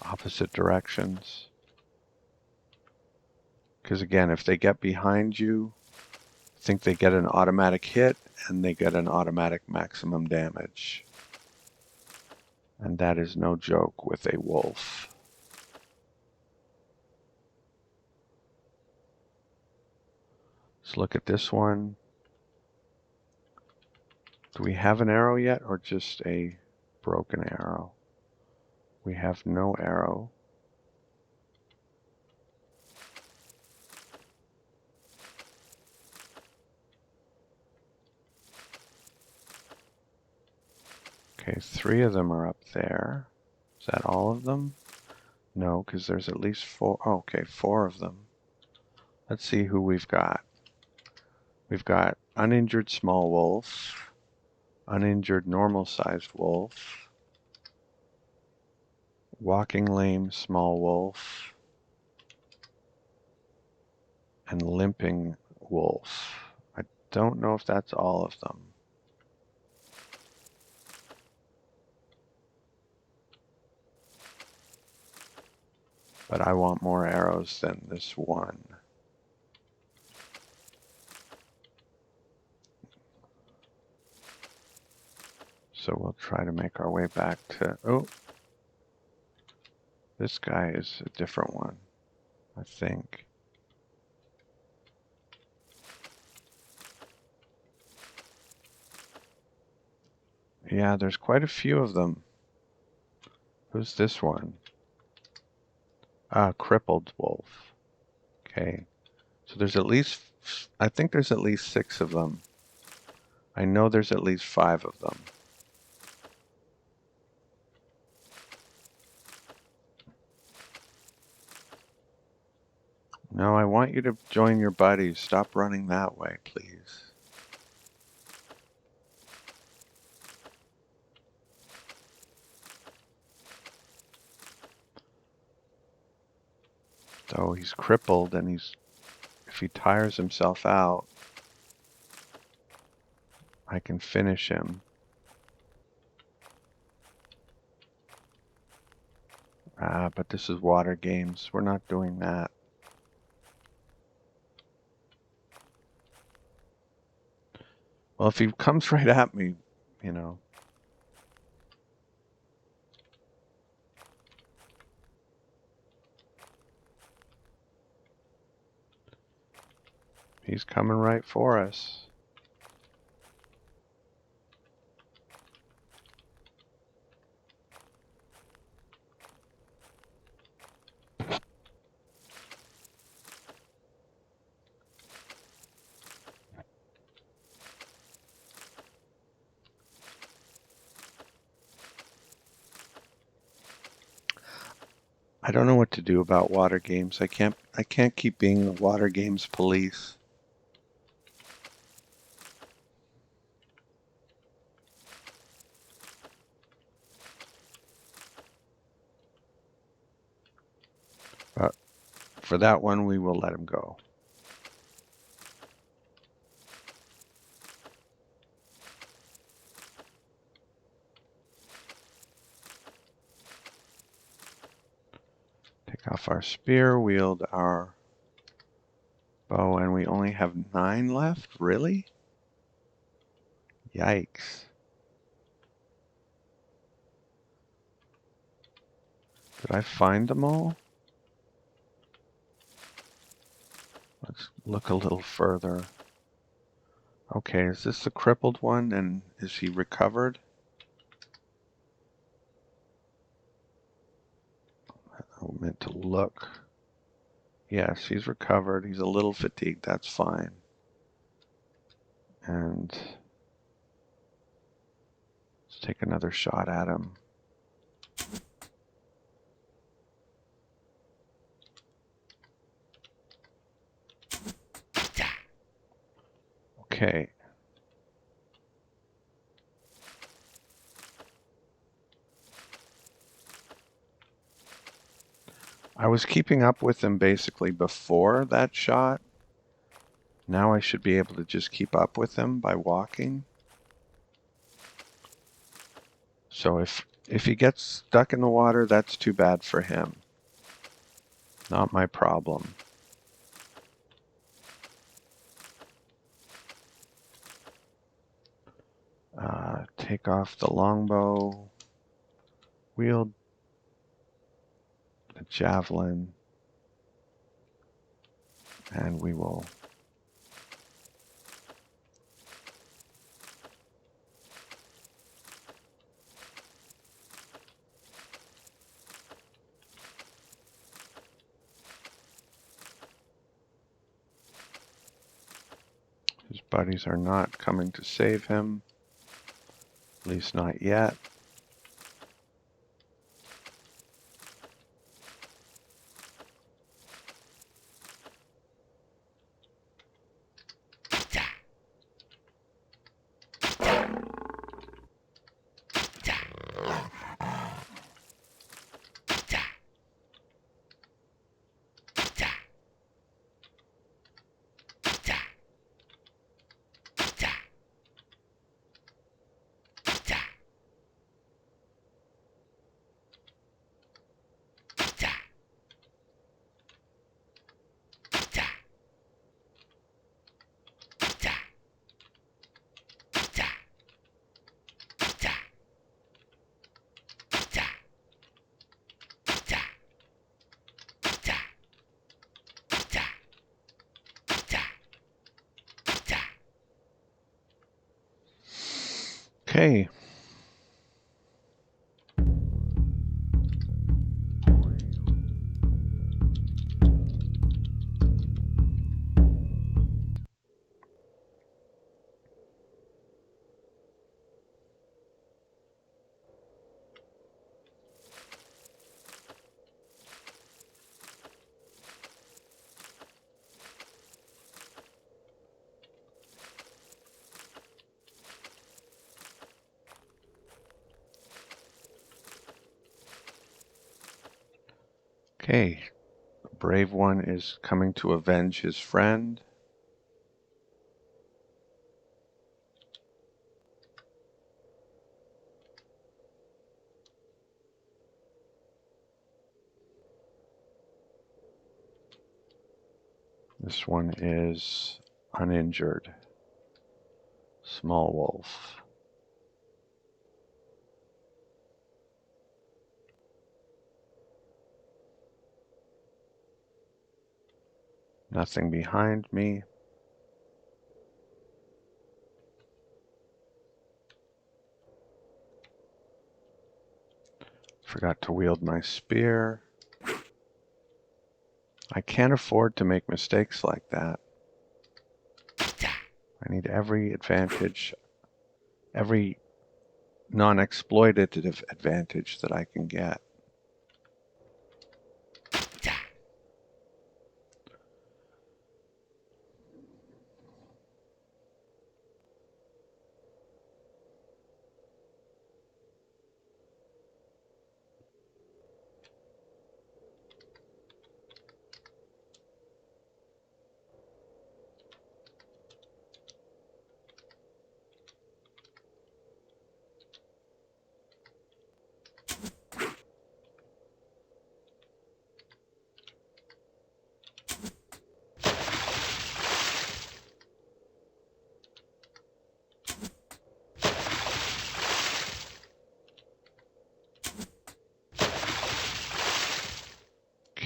opposite directions. Because again, if they get behind you, I think they get an automatic hit and they get an automatic maximum damage. And that is no joke with a wolf. Let's look at this one. Do we have an arrow yet or just a broken arrow? We have no arrow. Okay, 3 of them are up there. Is that all of them? No, because there's at least 4. Oh, okay, 4 of them. Let's see who we've got. We've got uninjured small wolf, uninjured normal-sized wolf, walking lame small wolf, and limping wolf. I don't know if that's all of them. But I want more arrows than this one. So we'll try to make our way back to... Oh! This guy is a different one, I think. Yeah, there's quite a few of them. Who's this one? Ah, crippled wolf. Okay. So there's at least... I think there's at least 6 of them. I know there's at least 5 of them. No, I want you to join your buddies. Stop running that way, please. So he's crippled, and if he tires himself out, I can finish him. Ah, but this is water games. We're not doing that. Well, if he comes right at me, you know. He's coming right for us. I don't know what to do about water games. I can't keep being the water games police. But for that one, we will let him go. Take off our spear, wield our bow, and we only have 9 left? Really? Yikes. Did I find them all? Let's look a little further. Okay, is this the crippled one, and is he recovered? I meant to look. Yes, he's recovered. He's a little fatigued. That's fine. And let's take another shot at him. Okay. I was keeping up with him basically before that shot. Now I should be able to just keep up with him by walking. So if he gets stuck in the water, that's too bad for him. Not my problem. Take off the longbow. Wield the javelin. And we will his buddies are not coming to save him. At least not yet. Okay. Okay. The brave one is coming to avenge his friend. This one is uninjured. Small wolf. Nothing behind me. Forgot to wield my spear. I can't afford to make mistakes like that. I need every advantage, every non-exploitative advantage that I can get.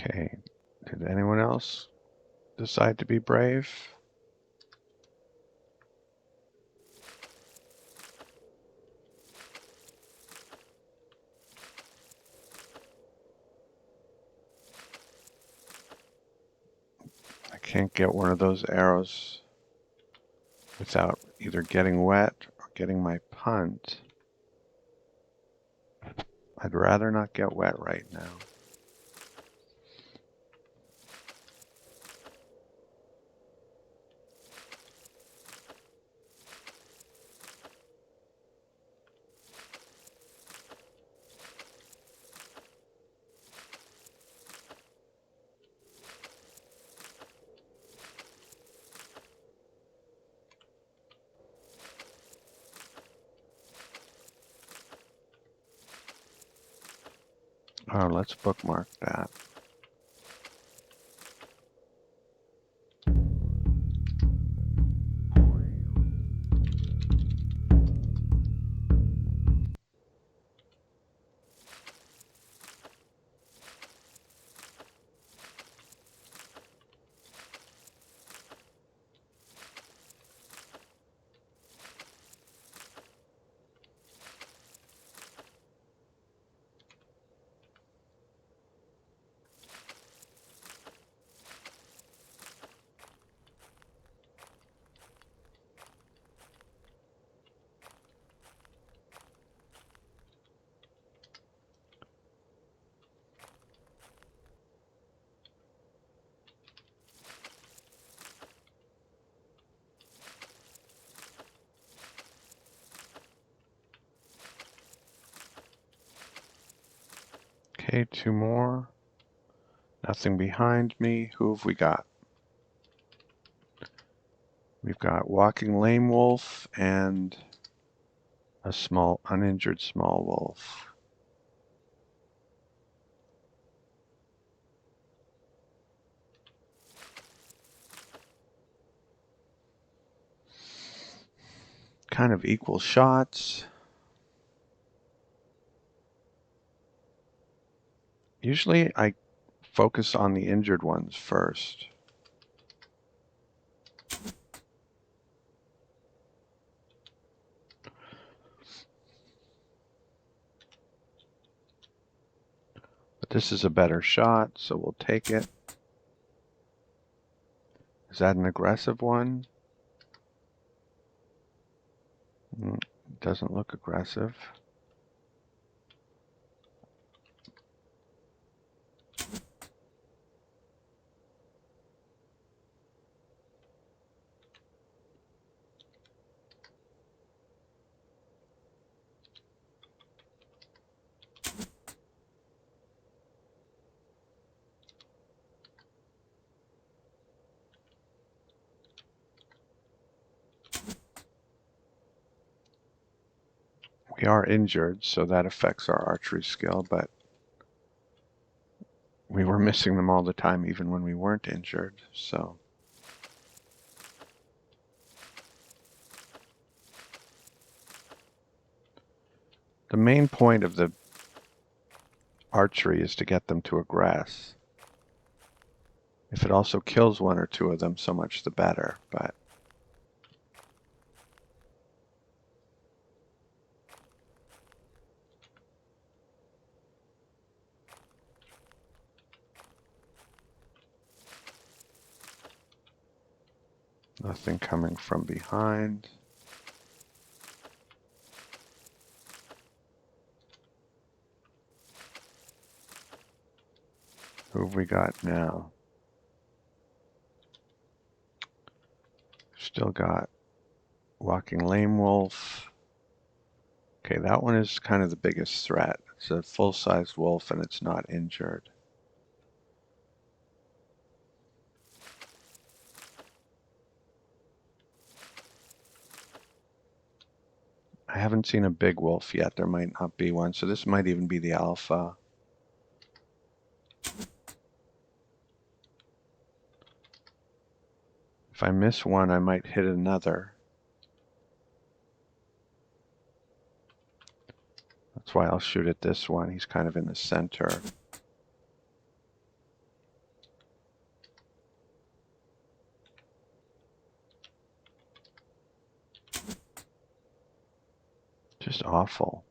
Okay, did anyone else decide to be brave? I can't get one of those arrows without either getting wet or getting my punt. I'd rather not get wet right now. Oh, let's bookmark that. Okay, two more. Nothing behind me. Who have we got? We've got walking lame wolf and a small uninjured small wolf. Kind of equal shots. Usually I focus on the injured ones first. This is a better shot, so we'll take it. Is that an aggressive one? Doesn't look aggressive. We are injured, so that affects our archery skill, but we were missing them all the time even when we weren't injured, so. The main point of the archery is to get them to aggress. If it also kills one or two of them, so much the better, but nothing coming from behind. Who have we got now? Still got Walking Lame Wolf. Okay, that one is kind of the biggest threat. It's a full-sized wolf and it's not injured. I haven't seen a big wolf yet. There might not be one, so this might even be the alpha. If I miss one, I might hit another. That's why I'll shoot at this one. He's kind of in the center. Just awful.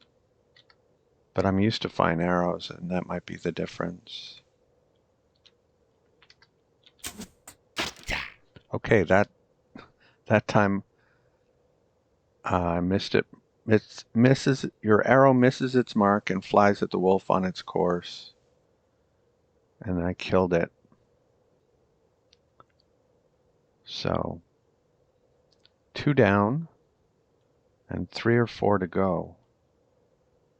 But I'm used to fine arrows, and that might be the difference. Okay, that time I missed it. Your arrow misses its mark and flies at the wolf on its course. And I killed it. So 2 down and 3 or 4 to go.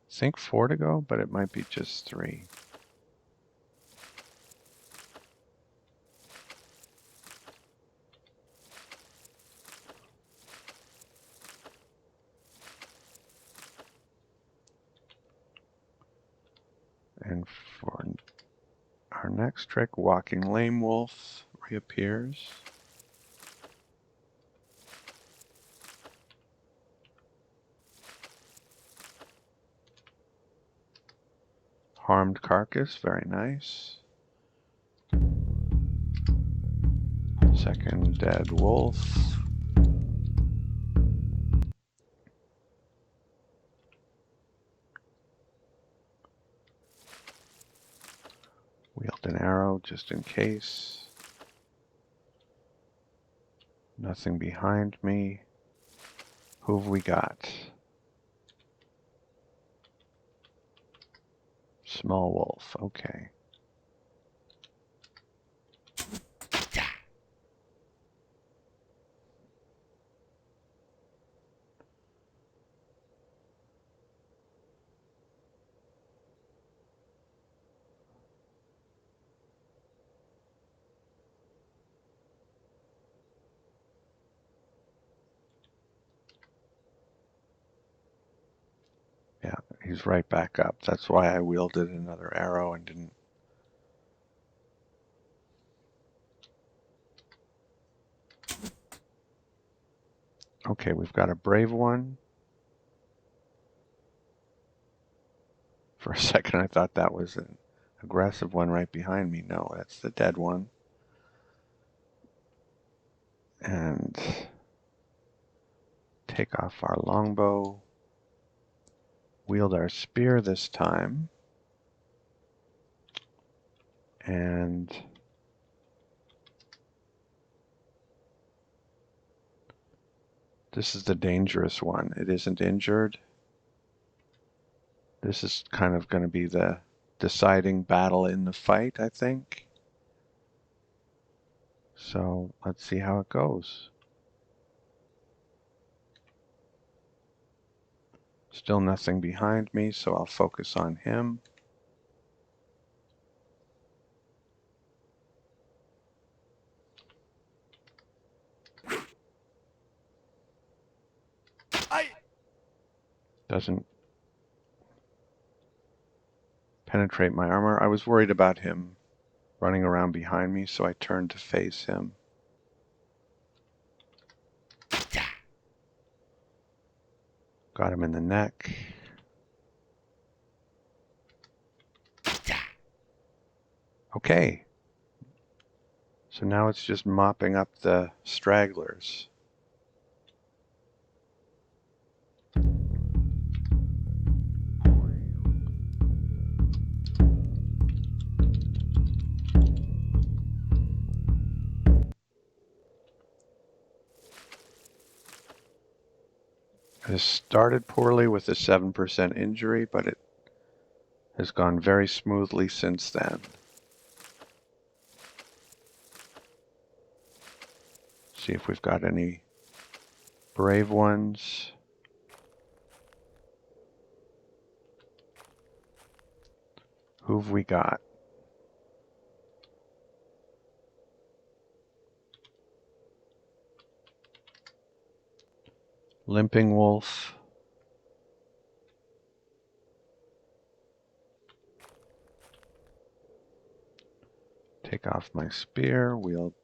I think 4 to go, but it might be just 3. And for our next trick, Walking Lame Wolf reappears. Harmed carcass, very nice. Second dead wolf. Wheeled an arrow just in case. Nothing behind me. Who have we got? Small wolf, okay. Yeah, he's right back up. That's why I wielded another arrow and didn't. Okay, we've got a brave one. For a second I thought that was an aggressive one right behind me. No, that's the dead one. And take off our longbow. Wield our spear this time. And this is the dangerous one. It isn't injured. This is kind of going to be the deciding battle in the fight, I think. So let's see how it goes. Still nothing behind me, so I'll focus on him. Doesn't penetrate my armor. I was worried about him running around behind me, so I turned to face him. Got him in the neck. Okay. So now it's just mopping up the stragglers. It has started poorly with a 7% injury, but it has gone very smoothly since then. See if we've got any brave ones. Who've we got? Limping Wolf. Take off my spear. We'll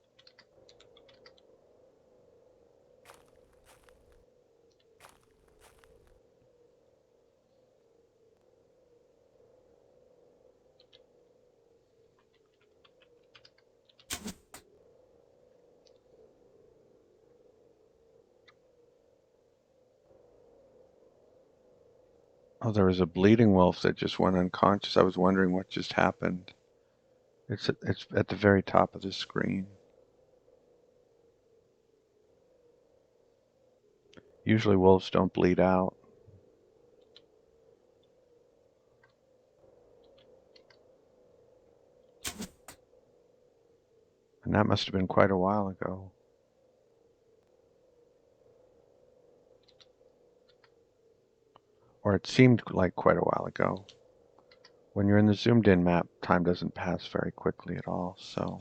Oh, there was a bleeding wolf that just went unconscious. I was wondering what just happened. It's at the very top of the screen. Usually wolves don't bleed out. And that must have been quite a while ago. Or it seemed like quite a while ago. When you're in the zoomed in map, time doesn't pass very quickly at all, so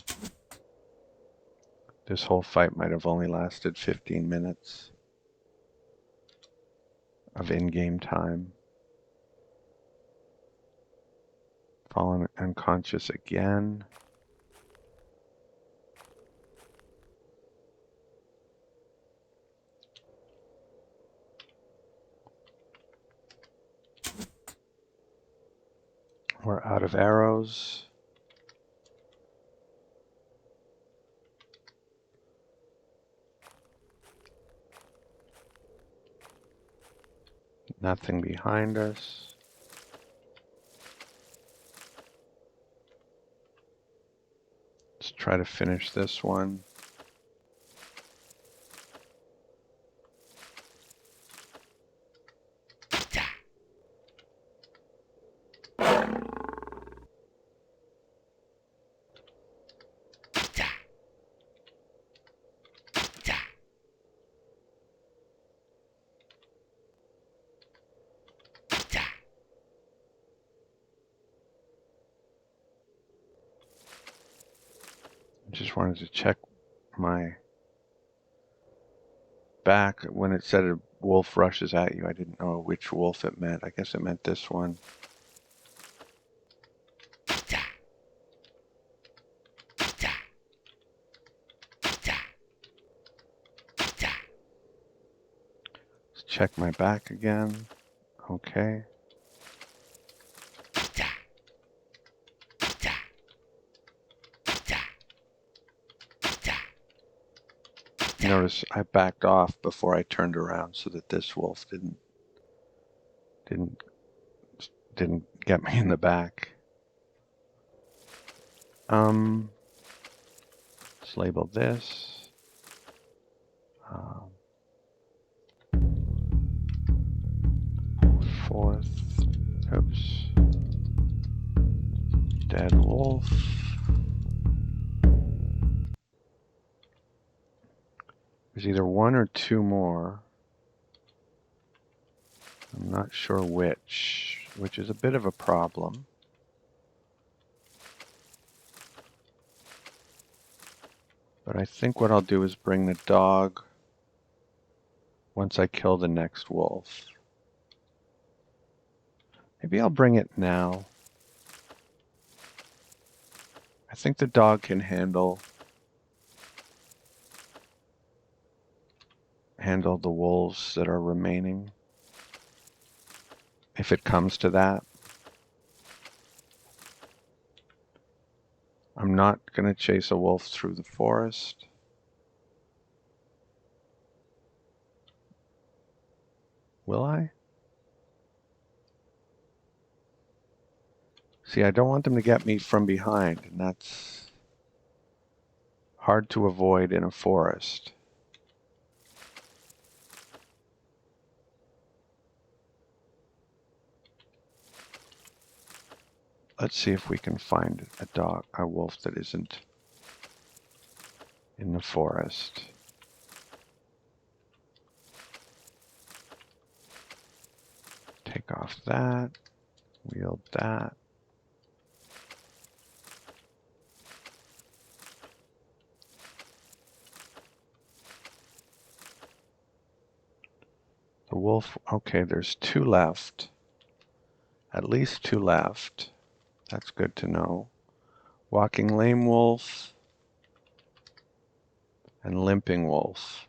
this whole fight might have only lasted 15 minutes of in-game time. Fallen unconscious again. We're out of arrows. Nothing behind us. Let's try to finish this one. I just wanted to check my back. When it said a wolf rushes at you, I didn't know which wolf it meant. I guess it meant this one. Let's check my back again. Okay. Notice I backed off before I turned around so that this wolf didn't get me in the back. Let's label this. Fourth. Oops. Dead wolf. There's either one or two more. I'm not sure which is a bit of a problem. But I think what I'll do is bring the dog once I kill the next wolf. Maybe I'll bring it now. I think the dog can handle the wolves that are remaining, if it comes to that. I'm not going to chase a wolf through the forest. Will I? See, I don't want them to get me from behind, and that's hard to avoid in a forest. Let's see if we can find a wolf that isn't in the forest. Take off that, wield that. The wolf, okay, there's two left. At least two left. That's good to know. Walking lame wolf and limping wolf.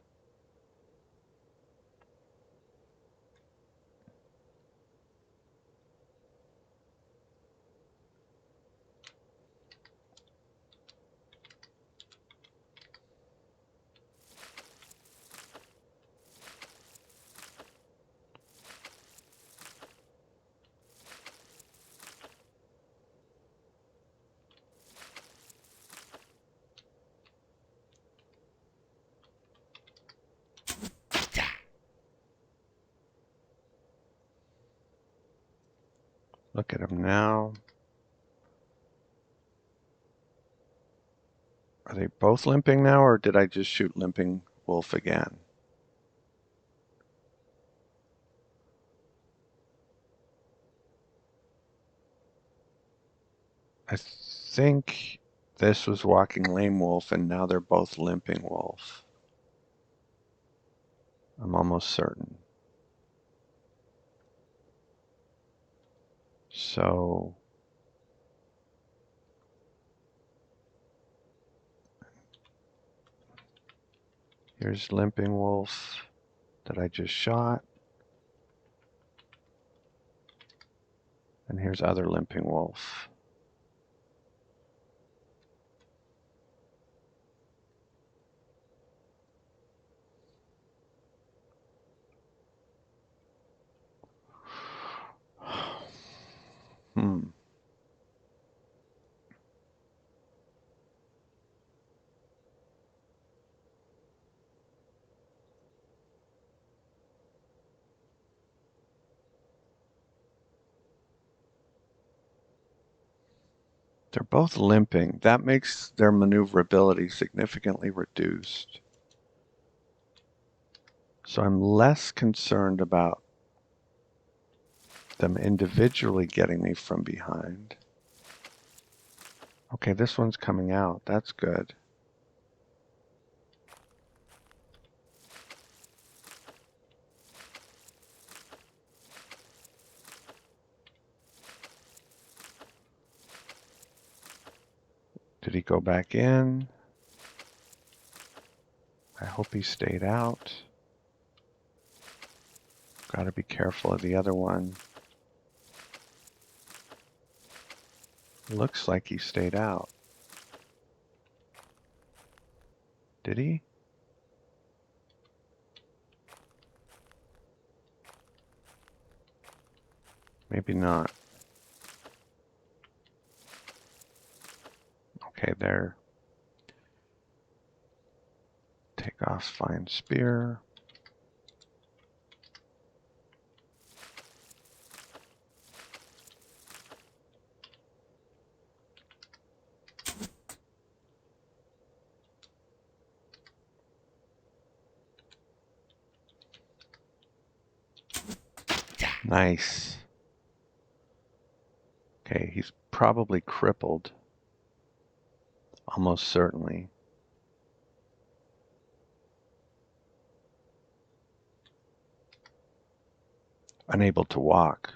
Look at them now. Are they both limping now, or did I just shoot limping wolf again? I think this was walking lame wolf, and now they're both limping wolf. I'm almost certain. So here's limping wolf that I just shot. And here's other limping wolf. They're both limping. That makes their maneuverability significantly reduced. So I'm less concerned about them individually getting me from behind. Okay, this one's coming out. That's good. Did he go back in? I hope he stayed out. Got to be careful of the other one. Looks like he stayed out. Did he? Maybe not. Okay, there. Take off fine spear. Nice. Okay, he's probably crippled. Almost certainly. Unable to walk.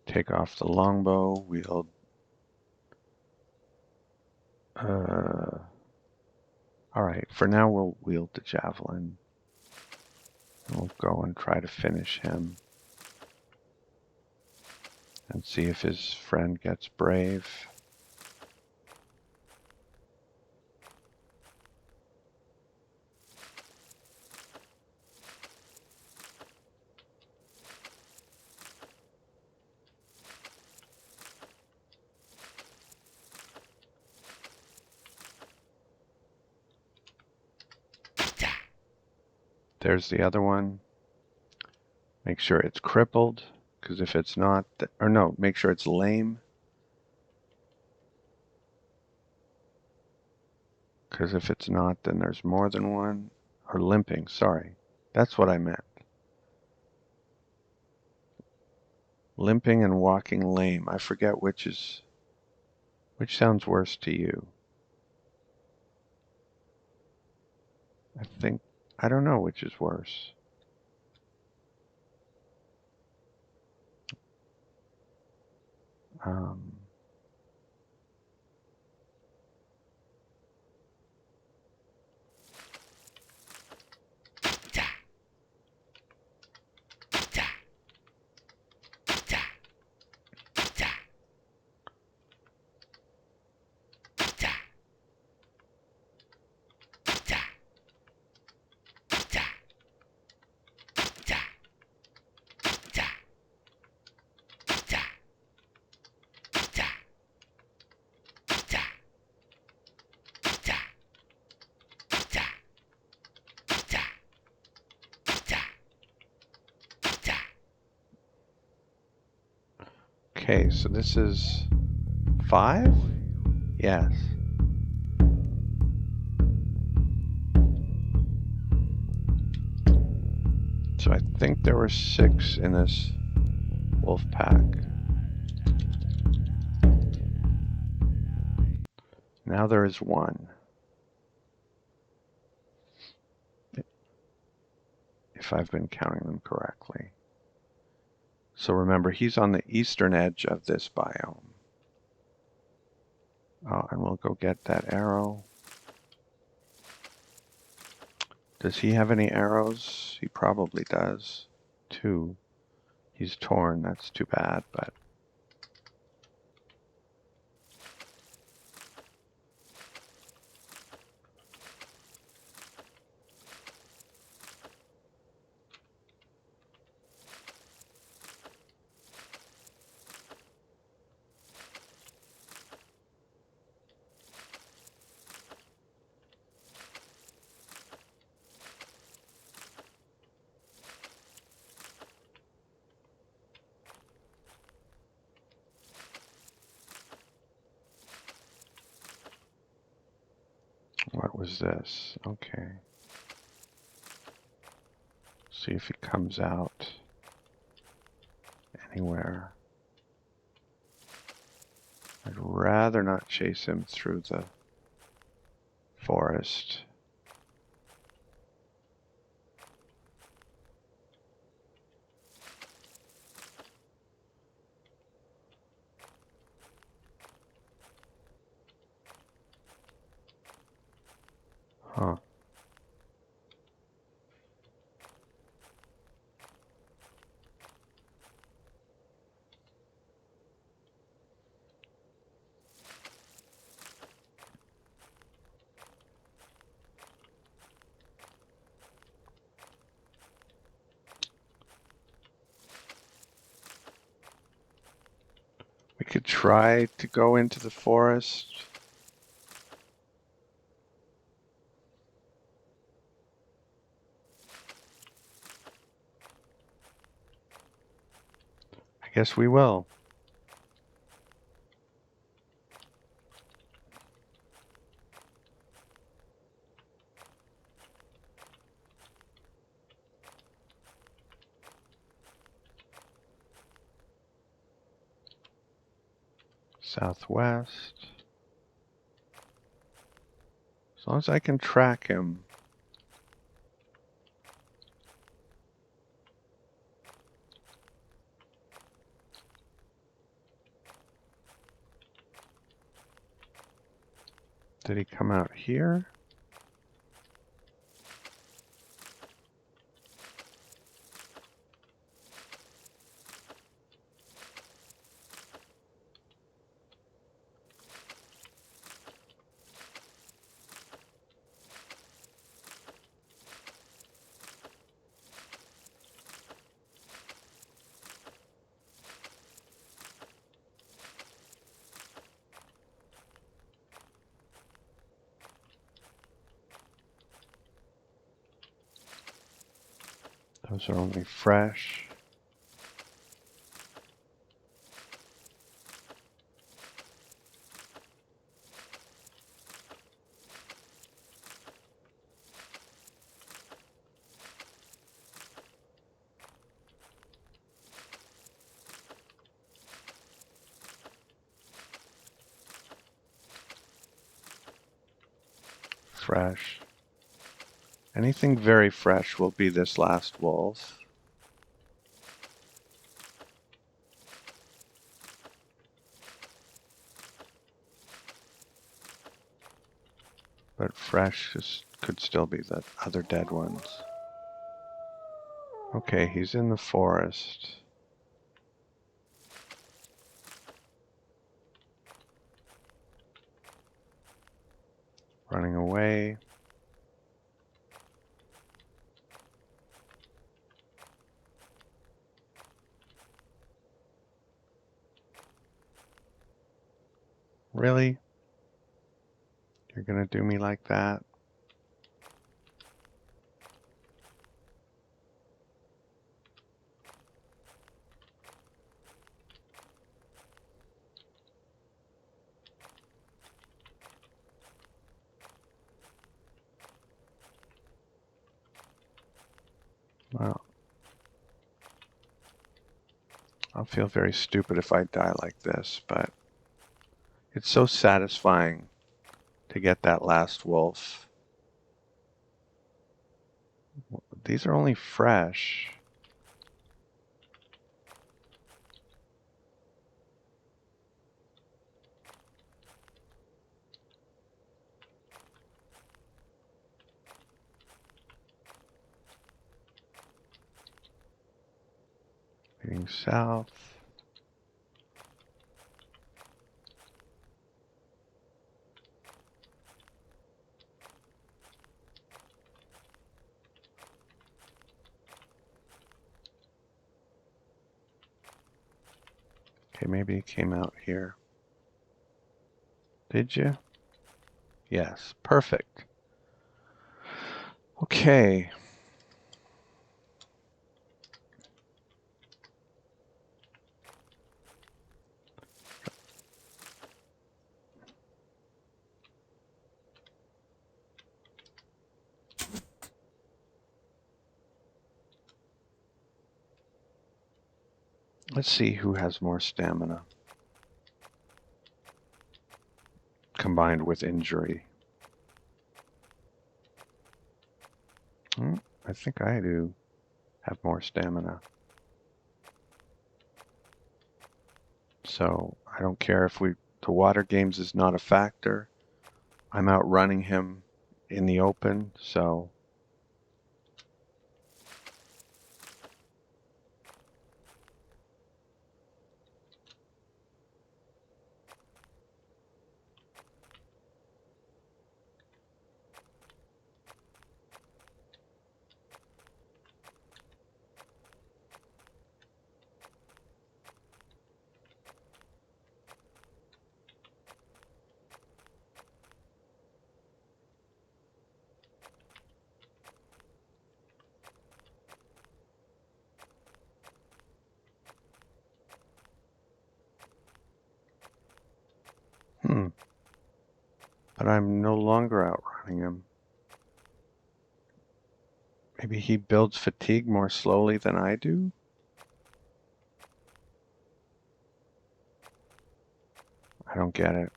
Take off the longbow, wield. Alright, for now we'll wield the javelin. We'll go and try to finish him. And see if his friend gets brave. There's the other one. Make sure it's crippled, because if it's not, or no, make sure it's lame. Because if it's not, then there's more than one. Or limping, sorry. That's what I meant. Limping and walking lame. I forget which sounds worse to you. I don't know which is worse. Um, okay, so this is 5? Yes. So I think there were 6 in this wolf pack. Now there is 1. If I've been counting them correctly. So remember, he's on the eastern edge of this biome. Oh, and we'll go get that arrow. Does he have any arrows? He probably does. 2. He's torn. That's too bad, but... What was this? Okay. See if he comes out anywhere. I'd rather not chase him through the forest. Huh. could try to go into the forest. I guess we will. Southwest. As long as I can track him. Did he come out here? Those are only fresh. Fresh. Anything very fresh will be this last wolf. But fresh could still be the other dead ones. Okay, he's in the forest. Running away. Really? You're gonna do me like that? Well, I'll feel very stupid if I die like this, but it's so satisfying to get that last wolf. These are only fresh. Heading south. Okay, maybe it came out here. Did you? Yes, perfect. Okay. Let's see who has more stamina combined with injury. I think I do have more stamina. So I don't care if the water games is not a factor. I'm outrunning him in the open, so But I'm no longer outrunning him. Maybe he builds fatigue more slowly than I do? I don't get it.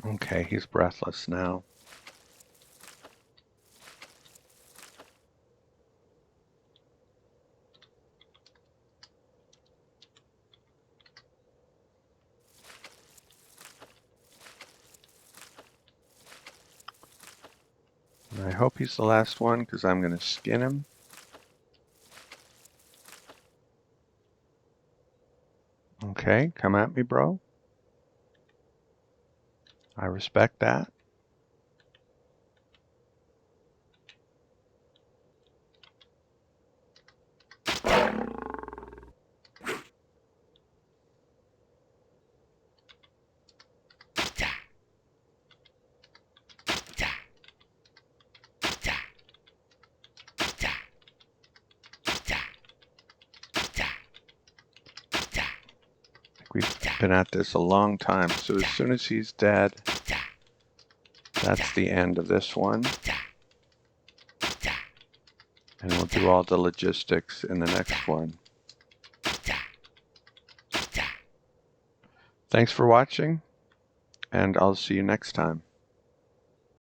Okay, he's breathless now. And I hope he's the last one because I'm going to skin him. Okay, come at me, bro. I respect that. We've been at this a long time, so as soon as he's dead, that's the end of this one. And we'll do all the logistics in the next one. Thanks for watching, and I'll see you next time.